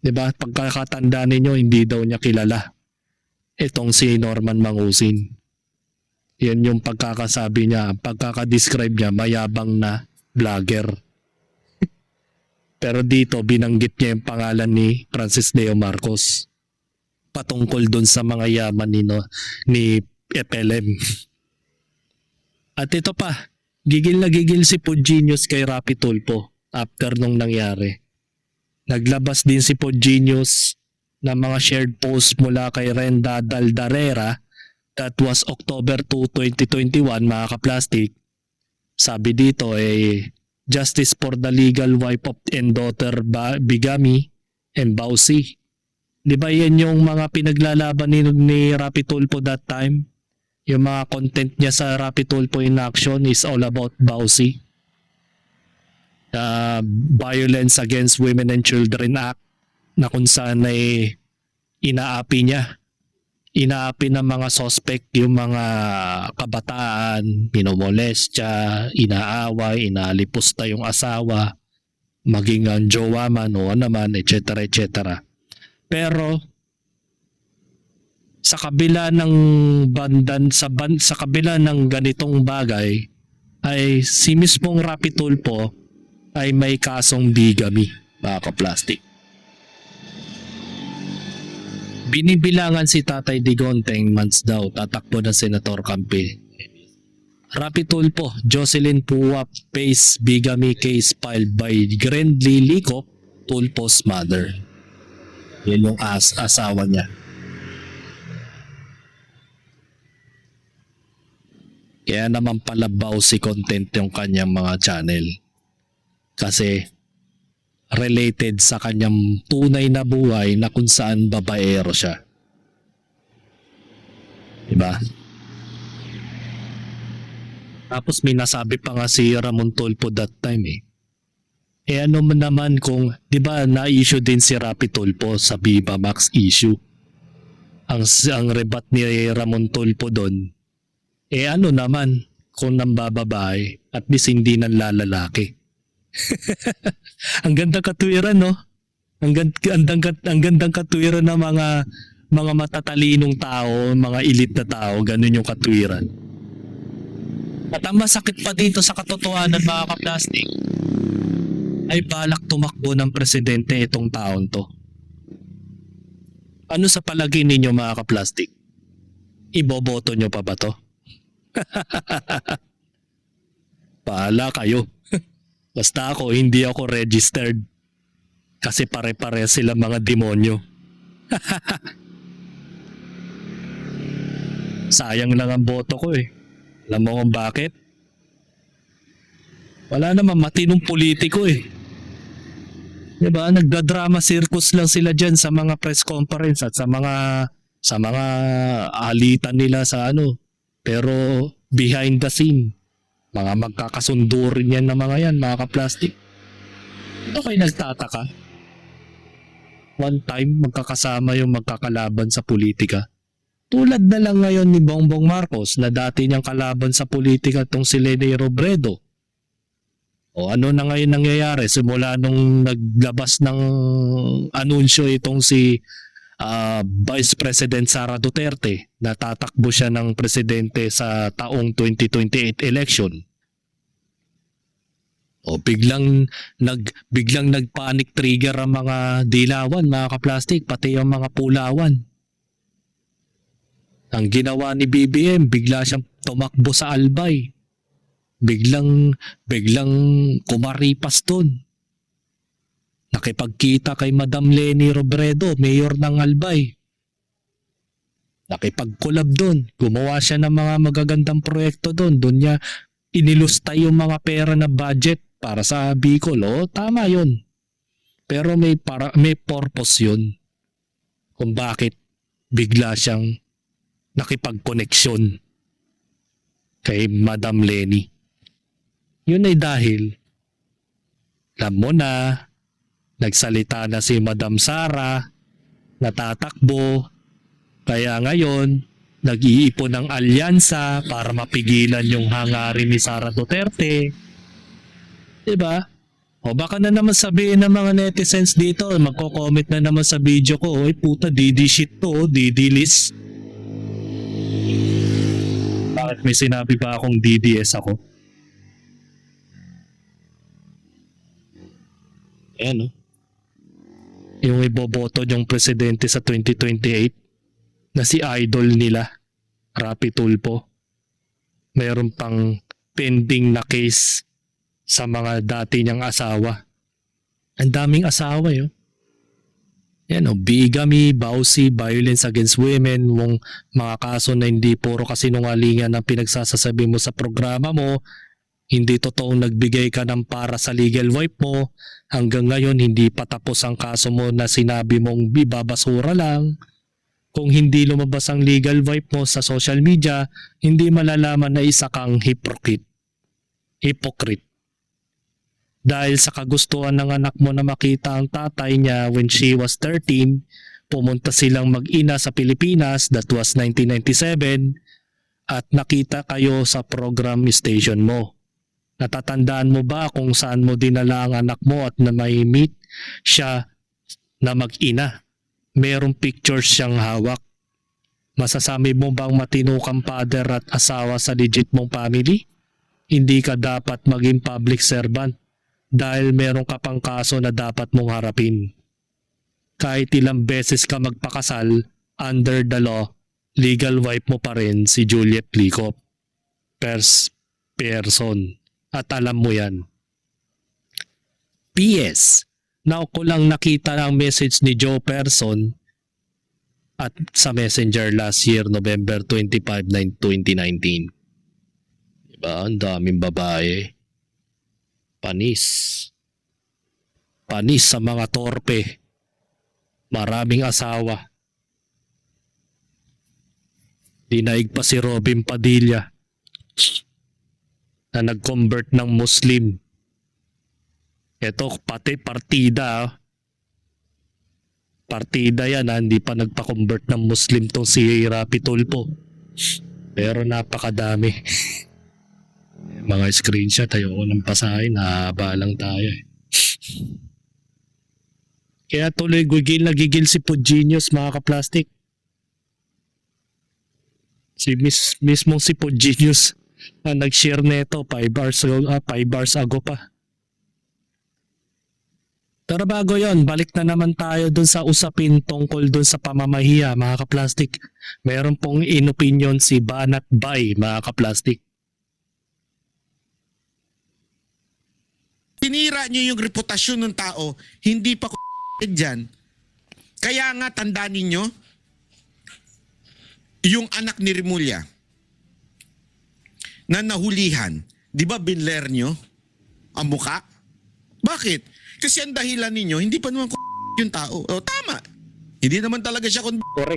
Diba? Pagkakatanda ninyo, hindi daw niya kilala itong si Norman Mangusin. Yan yung pagkakasabi niya, pagkakadescribe niya, mayabang na vlogger. Pero dito, binanggit niya yung pangalan ni Francis Leo Marcos patungkol dun sa mga yaman ni FLM. At ito pa, gigil na gigil si Pugenius kay Rapi Tulfo after nung nangyari. Naglabas din si Pugenius ng mga shared posts mula kay Renda Daldarera. That was October 2, 2021, mga ka-plastic. Sabi dito justice for the legal wife of and daughter Bigami and Bausi. Di ba yan yung mga pinaglalaban ni Rapi Tulfo that time? Yung mga content niya sa Rapi Tulfo in action is all about Bausi. Violence Against Women and Children Act na kung saan inaapi niya. Inaapi ng mga suspect yung mga kabataan, pinomolestya, inaaway, inalipusta yung asawa, maging ang jowa man o naman, etc. etc. Pero sa kabila ng sa kabila ng ganitong bagay, ay si mismong Rapi Tulfo ay may kasong bigamy, mga kaplastik. Binibilangan si Tatay Digonteng months daw tatakbo ng Senator Campe. Rapi Tulfo, Jocelyn Puwap face bigamy case filed by Grandly Licop, Tulfo's mother. Yan yung asawa niya. Kaya naman palabaw si content yung kanyang mga channel. Kasi related sa kanyang tunay na buhay na kung saan babaero siya. Diba? Tapos may nasabi pa nga si Ramon Tulfo that time eh. Ano man naman kung, di ba na-issue din si Rapi Tulfo sa Viva Max issue. Ang rebat ni Ramon Tulfo doon, ano naman kung nambababae at least hindi nang lalalaki. Ang gandang katwiran, no? Ang gandang katwiran ng mga matatalinong tao, mga elite na tao, ganun yung katwiran. At ang masakit pa dito sa katotohanan, mga kaplastik, ay balak tumakbo ng presidente itong taon to. Ano sa palagay ninyo, mga kaplastik? Iboboto nyo pa ba to? Paala kayo. Basta ako, hindi ako registered. Kasi pare-pare sila mga demonyo. Sayang lang ang boto ko eh. Alam mo kung bakit? Wala naman matinong politiko eh. Diba? Nagdadrama circus lang sila dyan sa mga press conference at sa mga alitan nila sa ano. Pero behind the scene, mga magkakasundo rin yan na mga yan, mga kaplastik. Ito kayo nagtataka. One time, magkakasama yung magkakalaban sa politika. Tulad na lang ngayon ni Bongbong Marcos na dati niyang kalaban sa politika itong si Leni Robredo. O ano na ngayon nangyayari simula nung naglabas ng anunsyo itong si Vice President Sara Duterte na tatakbo siya ng presidente sa taong 2028 election. O biglang nagpanic trigger ang mga dilawan, mga kaplastik, pati ang mga pulawan. Ang ginawa ni BBM, bigla siyang tumakbo sa Albay. Biglang kumaripas doon. Nakipagkita kay Madam Leni Robredo, mayor ng Albay. Nakipag-collab doon. Gumawa siya ng mga magagandang proyekto doon. Doon niya inilustay yung mga pera na budget para sa Bicol. O, tama yun. Pero may purpose yun. Kung bakit bigla siyang nakipag-koneksyon kay Madam Leni. Yun ay dahil, alam mo na, nagsalita na si Madam Sara, natatakbo, kaya ngayon, nag-iipon ng alyansa para mapigilan yung hangarin ni Sara Duterte. Diba? O baka na naman sabihin ng mga netizens dito, magko-comment na naman sa video ko, oy puta, didi shit to, didi list. Bakit may sinabi ba akong DDS ako? Ayan, no? Yung iboboto yung presidente sa 2028 na si idol nila, Rapi Tulfo. Mayroon pang pending na case sa mga dati niyang asawa. Ang daming asawa yun. Yan o, bigamy, bawsi, violence against women, mong mga kaso na hindi puro kasinungalingan ang pinagsasasabi mo sa programa mo, hindi totoong nagbigay ka ng para sa legal wife mo, hanggang ngayon hindi pa tapos ang kaso mo na sinabi mong bibabasura lang. Kung hindi lumabas ang legal wife mo sa social media, hindi malalaman na isa kang hypocrite. Dahil sa kagustuhan ng anak mo na makita ang tatay niya when she was 13, pumunta silang mag-ina sa Pilipinas, that was 1997, at nakita kayo sa program station mo. Natatandaan mo ba kung saan mo dinala ang anak mo at na may meet siya na mag-ina? Merong pictures siyang hawak. Masasabi mo bang matino kang father at asawa sa legit mong family? hindi ka dapat maging public servant dahil meron ka pang kaso na dapat mong harapin. Kahit ilang beses ka magpakasal, under the law, legal wife mo pa rin si Juliet Licop. Person. At alam mo yan. PS, now ko lang nakita ang message ni Joe Person at sa Messenger last year, November 25, 2019. Diba? Ang daming babae. Panis sa mga torpe. Maraming asawa. Dinaig pa si Robin Padilla na nag-convert ng Muslim. Ito pati partida. Partida yan, hindi pa nagpa-convert ng Muslim tong si Rapi Tulfo. Pero napakadami. Mga screenshot, ayoko nang pasahin, hahaba lang tayo eh. Kaya tuloy gigil si Puginius, mga kaplastik. Mismong si Puginius na nag-share nito 5 hours ago pa. Pero bago yon, balik na naman tayo dun sa usapin tungkol dun sa pamamahiya, mga kaplastik. Meron pong inopinion si Banat Bay, mga kaplastik. Tinira niyo yung reputasyon ng tao, hindi pa dyan. Kaya nga tandaan ninyo, yung anak ni Rimulya na nahulihan, di ba binler nyo ang muka? Bakit? Kasi ang dahilan ninyo, hindi pa naman yung tao. O tama, hindi naman talaga siya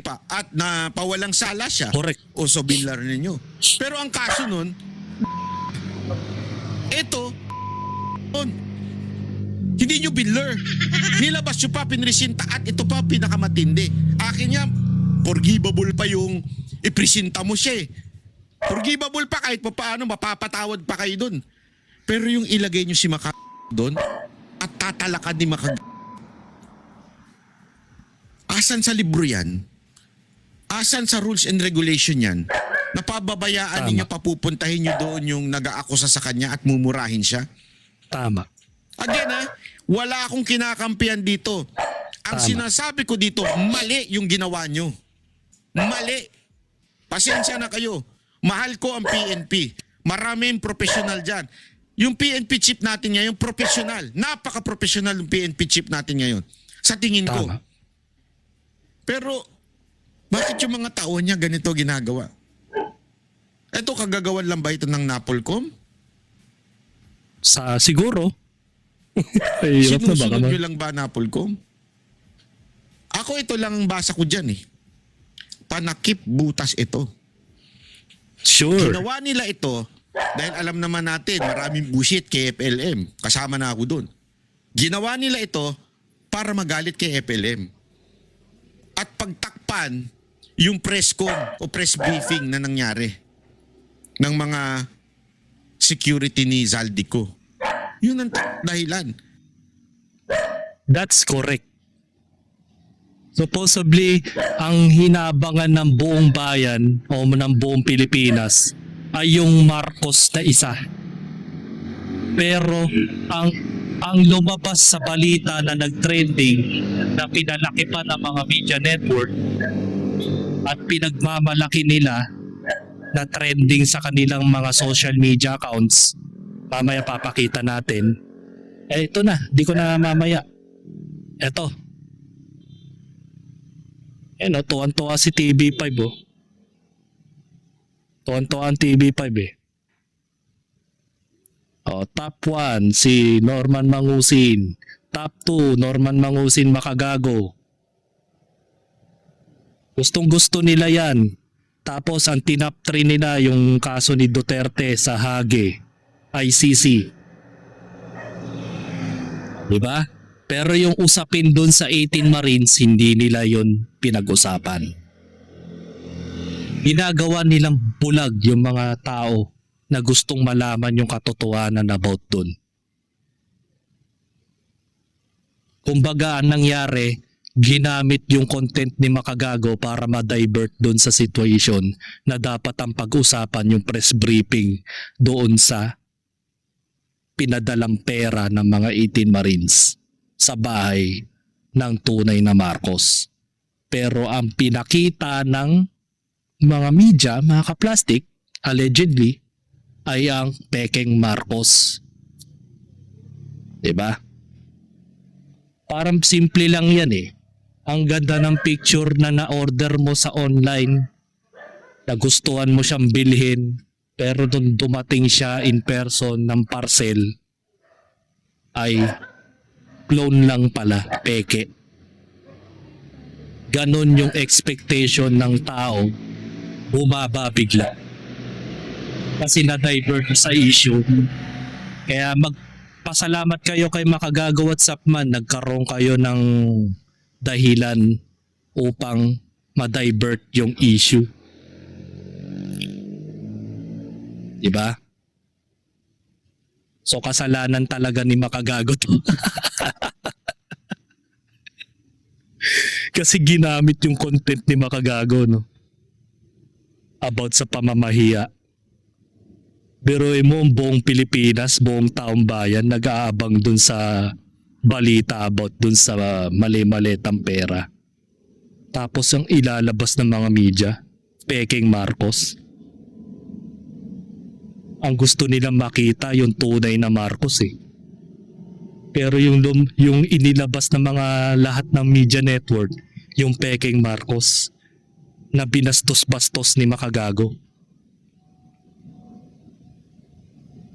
pa at napawalang sala siya. Correct. O so binler ninyo. Pero ang kaso nun, ito, hindi nyo binler. Nilabas nyo pa, pinresinta at ito pa pinakamatindi. Akin niya, forgivable pa yung ipresenta mo siya eh. Forgivable pa kahit pa paano, mapapatawad pa kayo dun. Pero yung ilagay nyo si Maka doon at tatalakan ni Maka. Asan sa libro yan? Asan sa rules and regulation yan? Napababayaan ninyo, papupuntahin nyo doon yung nag-aakusa sa kanya at mumurahin siya? Tama. Again wala akong kinakampihan dito. Ang sinasabi ko dito, mali yung ginawa nyo. Mali. Pasensya na kayo. Mahal ko ang PNP. Maraming professional dyan. Yung PNP chief natin ngayon, professional. Napaka-professional yung PNP chief natin ngayon. Sa tingin ko. Pero, bakit yung mga tao niya ganito ginagawa? Ito, kagagawan lang ba ito ng Napolcom? Siguro. Hirap na baka Sinusunod nyo lang ba Napolcom? Ako ito lang ang basa ko dyan eh. Panakip butas ito. Sure. Ginawa nila ito dahil alam naman natin maraming bullshit kay FLM. Kasama na ako dun. Ginawa nila ito para magalit kay FLM. At pagtakpan yung press con o press briefing na nangyari ng mga security ni Zaldico. Yun ang dahilan. That's correct. Supposedly, ang hinabangan ng buong bayan o ng buong Pilipinas ay yung Marcos na isa. Pero ang lumabas sa balita na nag-trending na pinalaki pa ng mga media network at pinagmamalaki nila na trending sa kanilang mga social media accounts, mamaya papakita natin. Ito na, di ko na mamaya. Ito. Tuwan-tuwa si TV5 oh. Tuwan-tuwa ang TV5 eh. Top 1 si Norman Mangusin. Top 2 Norman Mangusin Makagago. Gustong-gusto nila yan. Tapos ang tinop 3 nila yung kaso ni Duterte sa Hague, ICC. Diba? Pero yung usapin dun sa 18 Marines, hindi nila yon pinag-usapan. Ginagawa nilang bulag yung mga tao na gustong malaman yung katotohanan about dun. Kumbaga ang nangyari, ginamit yung content ni Makagago para ma-divert doon sa situation na dapat ang pag-usapan yung press briefing doon sa pinadalang pera ng mga 18 Marines sa bahay ng tunay na Marcos. Pero ang pinakita ng mga media, mga kaplastik, allegedly, ay ang pekeng Marcos. Diba? Parang simple lang yan eh. Ang ganda ng picture na na-order mo sa online, nagustuhan mo siyang bilhin, pero nung dumating siya in person ng parcel, ay clone lang pala, peke. Ganon yung expectation ng tao, bumaba bigla. Kasi na-divert sa issue. Kaya magpasalamat kayo kay Makagago at Sapman, nagkaroon kayo ng dahilan upang ma-divert yung issue. Diba? So kasalanan talaga ni Makagago to. Kasi ginamit yung content ni Makagago, no? About sa pamamahiya. Biruin mo ang buong Pilipinas, buong taong bayan nag-aabang dun sa balita about dun sa mali-malitang pera. Tapos ang ilalabas ng mga media, peking Marcos. Ang gusto nilang makita yung tunay na Marcos eh. Pero yung inilabas ng mga lahat ng media network, yung peking Marcos na binastos-bastos ni Makagago.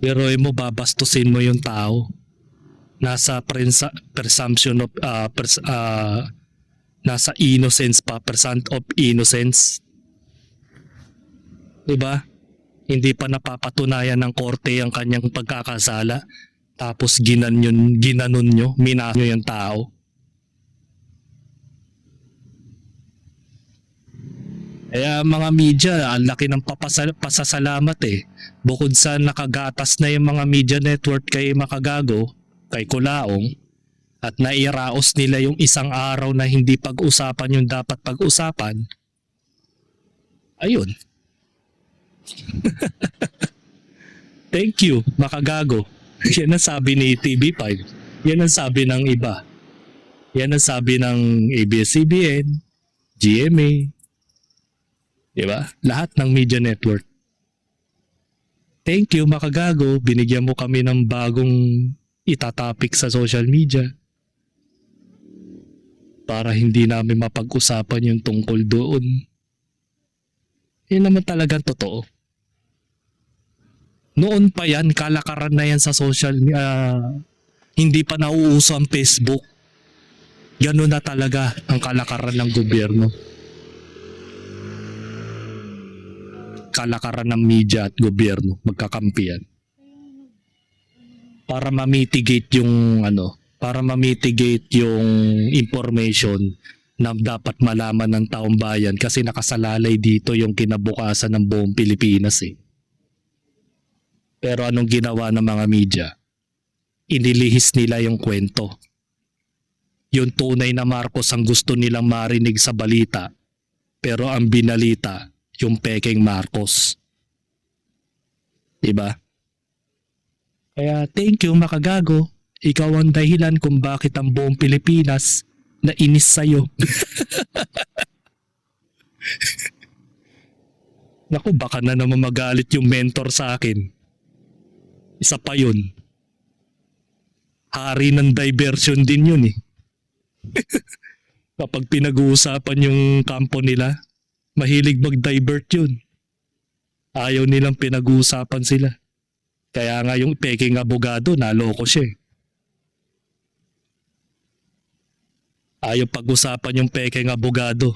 Pero mo babastusin mo yung tao. Nasa presumption of nasa innocence pa, percent of innocence. 'Di ba? Hindi pa napapatunayan ng korte ang kanyang pagkakasala. Tapos ginanon nyo, minaso nyo yung tao. Kaya mga media, ang laki ng pasasalamat eh. Bukod sa nakagatas na yung mga media network kay Makagago, kay Kulaong, at nairaos nila yung isang araw na hindi pag-usapan yung dapat pag-usapan, ayun. Thank you, Makagago. Yan ang sabi ni TV5. Yan ang sabi ng iba. Yan ang sabi ng ABS-CBN, GMA. Diba? Lahat ng media network. Thank you, Makagago. Binigyan mo kami ng bagong itatapik sa social media. Para hindi namin mapag-usapan yung tungkol doon. Yan naman talagang totoo. Noon pa yan, kalakaran na yan sa social media. Hindi pa nauuso ang Facebook. Ganun na talaga ang kalakaran ng gobyerno. Kalakaran ng media at gobyerno, magkakampihan. Para ma-mitigate yung information na dapat malaman ng taong bayan kasi nakasalalay dito yung kinabukasan ng buong Pilipinas eh. Pero anong ginawa ng mga media? Inilihis nila yung kwento. Yung tunay na Marcos ang gusto nilang marinig sa balita, pero ang binalita, yung peking Marcos. Diba? Kaya thank you, Makagago. Ikaw ang dahilan kung bakit ang buong Pilipinas nainis sa'yo. Naku, baka na naman magalit yung mentor sa akin. Isa pa yun. Hari ng diversion din yun eh. Kapag pinag-uusapan yung kampo nila, mahilig mag-divert yun. Ayaw nilang pinag-uusapan sila. Kaya nga yung peking abogado, naloko siya eh. Ayaw pag-usapan yung peking abogado.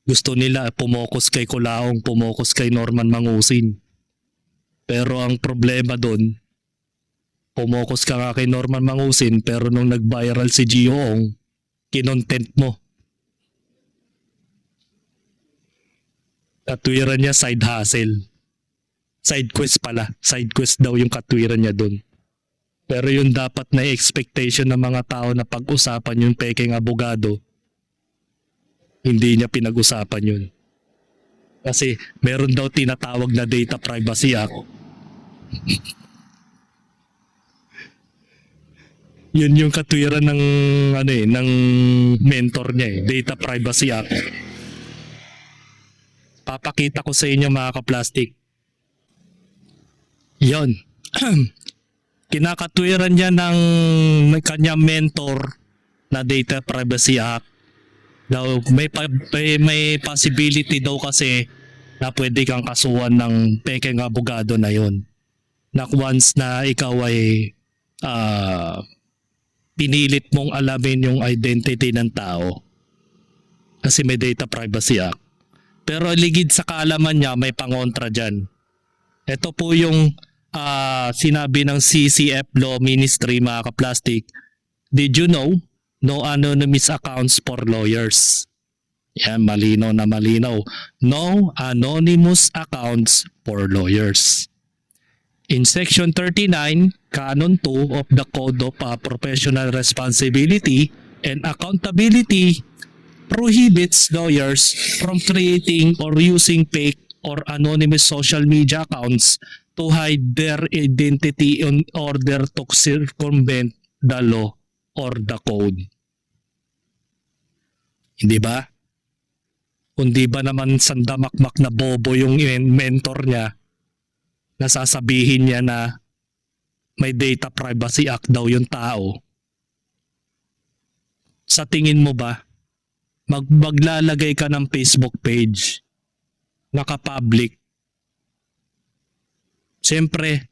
Gusto nila pumokus kay Kulaong, pumokus kay Norman Mangusin. Pero ang problema doon, pumokus ka nga kay Norman Mangusin pero nung nag-viral si Gio Ong, kinontent mo. Katwiran niya side hustle. Side quest pala. Side quest daw yung katwiran niya doon. Pero yung dapat na expectation ng mga tao na pag-usapan yung peking abogado, hindi niya pinag-usapan yun. Kasi meron daw tinatawag na Data Privacy Act. Yun yung katwiran ng ng mentor niya Data Privacy Act. Papakita ko sa inyo mga ka-plastic. Yon. Kinakatwiran niya ng kanyang mentor na Data Privacy Act. Daw may possibility daw kasi na pwede kang kasuhan ng pekeng abogado na yon. Na once na ikaw ay pinilit mong alamin yung identity ng tao kasi may Data Privacy Act. Pero ligid sa kaalaman niya may pangontra dyan. Ito po yung sinabi ng CCF Law Ministry mga ka-plastic. Did you know? No anonymous accounts for lawyers. Yan, malinaw na malinaw. No anonymous accounts for lawyers. In Section 39, Canon 2 of the Code of Professional Responsibility and Accountability prohibits lawyers from creating or using fake or anonymous social media accounts to hide their identity in order to circumvent the law or the code. Hindi ba? Kundi ba naman sandamakmak na bobo yung mentor niya, nasasabihin niya na may Data Privacy Act daw yung tao. Sa tingin mo ba, maglalagay ka ng Facebook page, naka-public. Siyempre,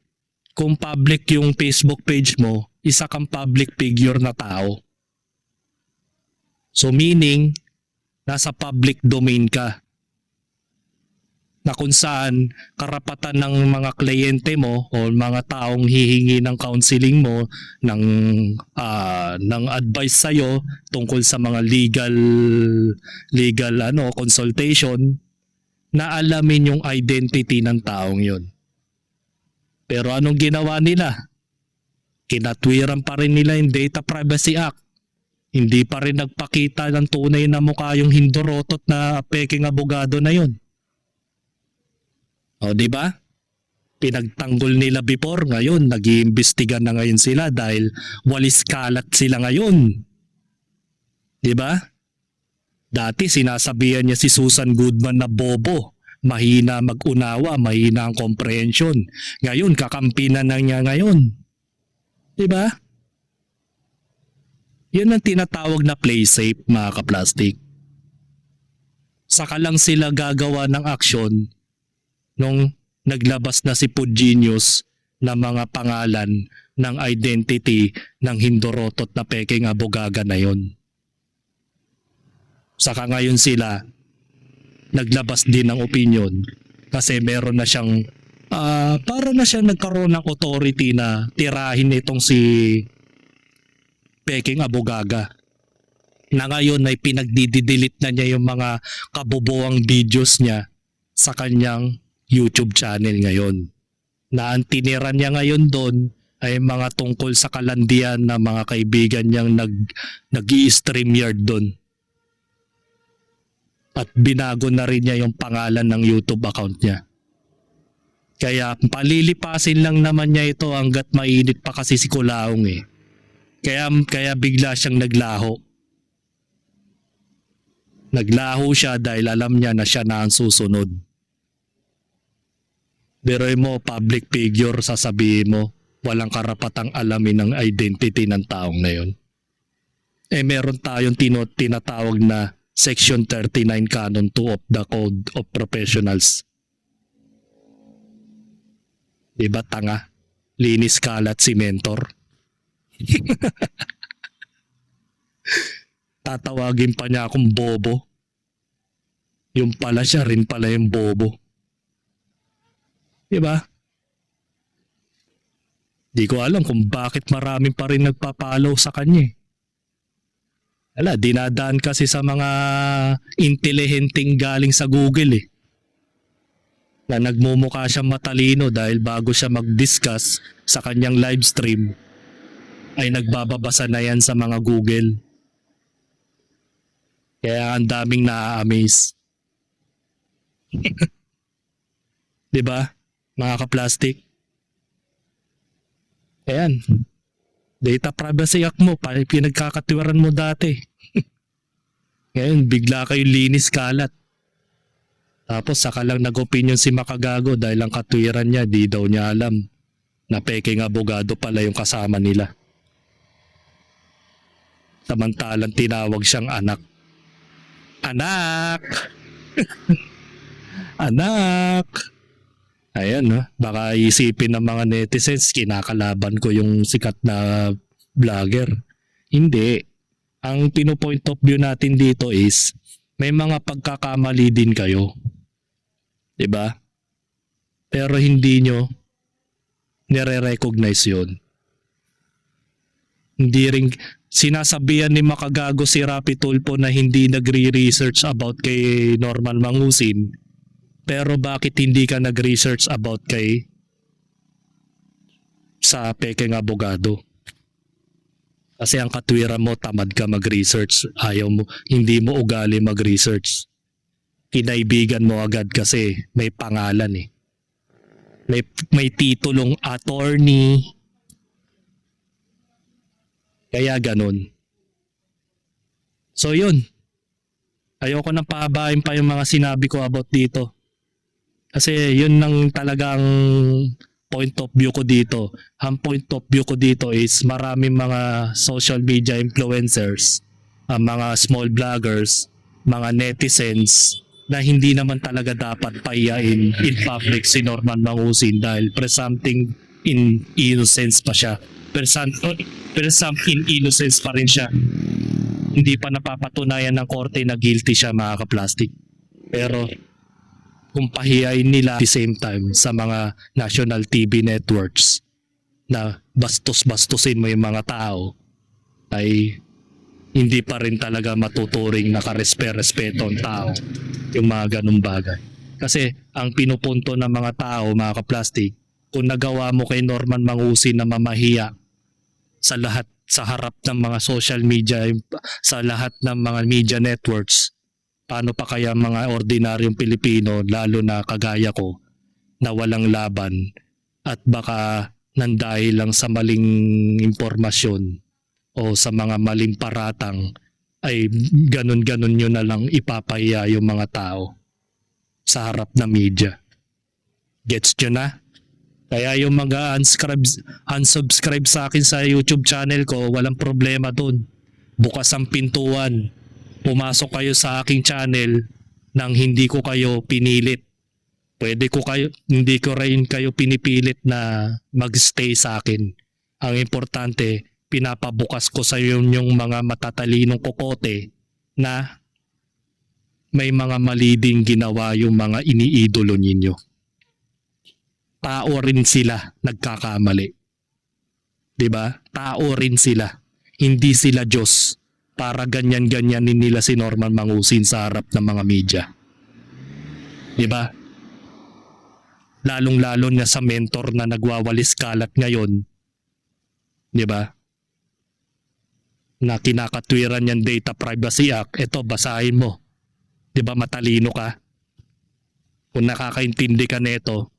kung public yung Facebook page mo, isa kang public figure na tao. So meaning, nasa public domain ka. Na kung saan karapatan ng mga kliyente mo o mga taong hihingi ng counseling mo ng advice sa iyo tungkol sa mga legal consultation, na alamin yung identity ng taong yun. Pero anong ginawa nila? Kinatwiran pa rin nila yung Data Privacy Act. Hindi pa rin nagpakita ng tunay na mukha yung hindorotot na peking abogado na yun. O, di ba? Pinagtanggol nila before, ngayon nag-iimbestiga na ngayon sila dahil walis kalat sila ngayon. Di ba? Dati sinasabihan niya si Susan Goodman na bobo, mahina mag-unawa, mahina ang comprehension. Ngayon kakampinan na niya ngayon. Di ba? Yun ang tinatawag na play safe mga ka-plastic. Saka lang sila gagawa ng aksyon nung naglabas na si Food Genius na mga pangalan ng identity ng hindorotot na peking abogaga na yon. Saka ngayon sila naglabas din ng opinion kasi meron na siyang para na siya nagkaroon ng authority na tirahin itong si peking abogaga. Na ngayon ay pinagdidelete na niya yung mga kaboboang videos niya sa kanyang YouTube channel ngayon. Na ang tinira niya ngayon doon ay mga tungkol sa kalandian na mga kaibigan niyang nag-i-stream yard doon. At binago na rin niya yung pangalan ng YouTube account niya. Kaya palilipasin lang naman niya ito hanggat mainit pa kasi si Kulaong eh. Kaya bigla siyang naglaho. Naglaho siya dahil alam niya na siya na ang susunod. Pero mo, public figure, sasabihin mo, walang karapatang alamin ang identity ng taong na yun. Eh meron tayong tinatawag na Section 39 Canon 2 of the Code of Professionals. Diba tanga? Linis kalat si mentor. Tatawagin pa niya akong bobo. Yung pala siya rin pala yung bobo. Diba? Di ko alam kung bakit maraming pa rin nagpapalaw sa kanya eh. Wala, dinadaan kasi sa mga intelihenteng galing sa Google eh. Na nagmumukha siyang matalino dahil bago siya mag-discuss sa kanyang live stream ay nagbababasa na yan sa mga Google. Kaya ang daming na-amaze. Diba? Mga ka-plastic. Ayan. Data Privacy Act mo, pinagkakatwiran mo dati. Ngayon, bigla kayo linis kalat. Tapos saka lang nag-opinion si Makagago dahil ang katwiran niya, di daw niya alam na peking abogado pala yung kasama nila. Samantalang tinawag siyang anak. Anak! Anak! Ayan, no? Baka isipin ng mga netizens, kinakalaban ko yung sikat na vlogger. Hindi. Ang pino-point of view natin dito is, may mga pagkakamali din kayo. 'Di ba? Pero hindi nyo nire-recognize yun. Hindi rin sinasabihan ni Makagago si Rapi Tulfo na hindi nagre-research about kay Norman Mangusin. Pero bakit hindi ka nag-research about kay sa peking abogado? Kasi ang katwiran mo, tamad ka mag-research. Ayaw mo, hindi mo ugali mag-research. Kinaibigan mo agad kasi may pangalan eh. May titulong attorney. Kaya ganun. So yun. Ayoko nang pahabain pa yung mga sinabi ko about dito. Kasi yun nang talagang point of view ko dito. Ang point of view ko dito is maraming mga social media influencers, mga small vloggers, mga netizens na hindi naman talaga dapat pahiyain in public si Norman Mangusin dahil presumpting in innocence pa siya. Presumpting innocence pa rin siya. Hindi pa napapatunayan ng korte na guilty siya, mga kaplastic. Pero kung pahiyain nila at the same time sa mga national TV networks na bastos-bastusin mo yung mga tao, ay hindi pa rin talaga matuturing nakarespeto ang tao yung mga ganung bagay. Kasi ang pinupunto ng mga tao, mga kaplastic, kung nagawa mo kay Norman Mangusin na mamahiya sa harap ng mga social media, sa lahat ng mga media networks, paano pa kaya mga ordinaryong Pilipino, lalo na kagaya ko, na walang laban at baka nandahil lang sa maling impormasyon o sa mga maling paratang ay ganun-ganun nyo na lang ipapahiya yung mga tao sa harap ng media. Gets nyo na? Kaya yung mga unsubscribe sa akin sa YouTube channel ko, walang problema dun. Bukas ang pintuan. Pumasok kayo sa aking channel nang hindi ko kayo pinilit. Hindi ko rin kayo pinipilit na magstay sa akin. Ang importante, pinapabukas ko sa yung mga matatalinong kokote na may mga mali ding ginawa yung mga iniidolo ninyo. Tao rin sila nagkakamali. 'Di ba? Tao rin sila. Hindi sila Diyos para ganyan-ganyanin nila si Norman Mangusin sa harap ng mga media. 'Di ba? Lalong-lalo na sa mentor na nagwawalis kalat ngayon. 'Di ba? Na kinakatwiran yung Data Privacy Act. Ito, basahin mo. 'Di ba matalino ka? Kung nakakaintindi ka nito,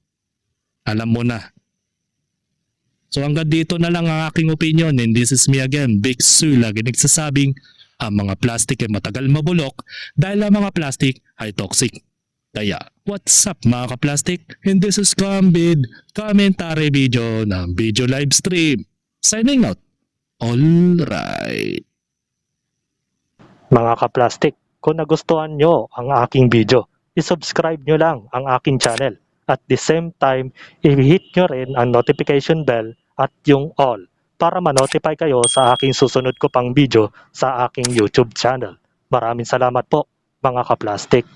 alam mo na. So hanggang dito na lang ang aking opinion, and this is me again, Big Sue, lagi nagsasabing ang mga plastic ay matagal mabulok dahil ang mga plastic ay toxic. Kaya, what's up mga ka-plastic? And this is Gambid, commentary video ng video live stream. Signing out. Alright. Mga ka-plastic, kung nagustuhan nyo ang aking video, isubscribe nyo lang ang aking channel. At the same time, i-hit nyo rin ang notification bell at yung all para ma-notify kayo sa aking susunod ko pang video sa aking YouTube channel. Maraming salamat po mga ka-plastic.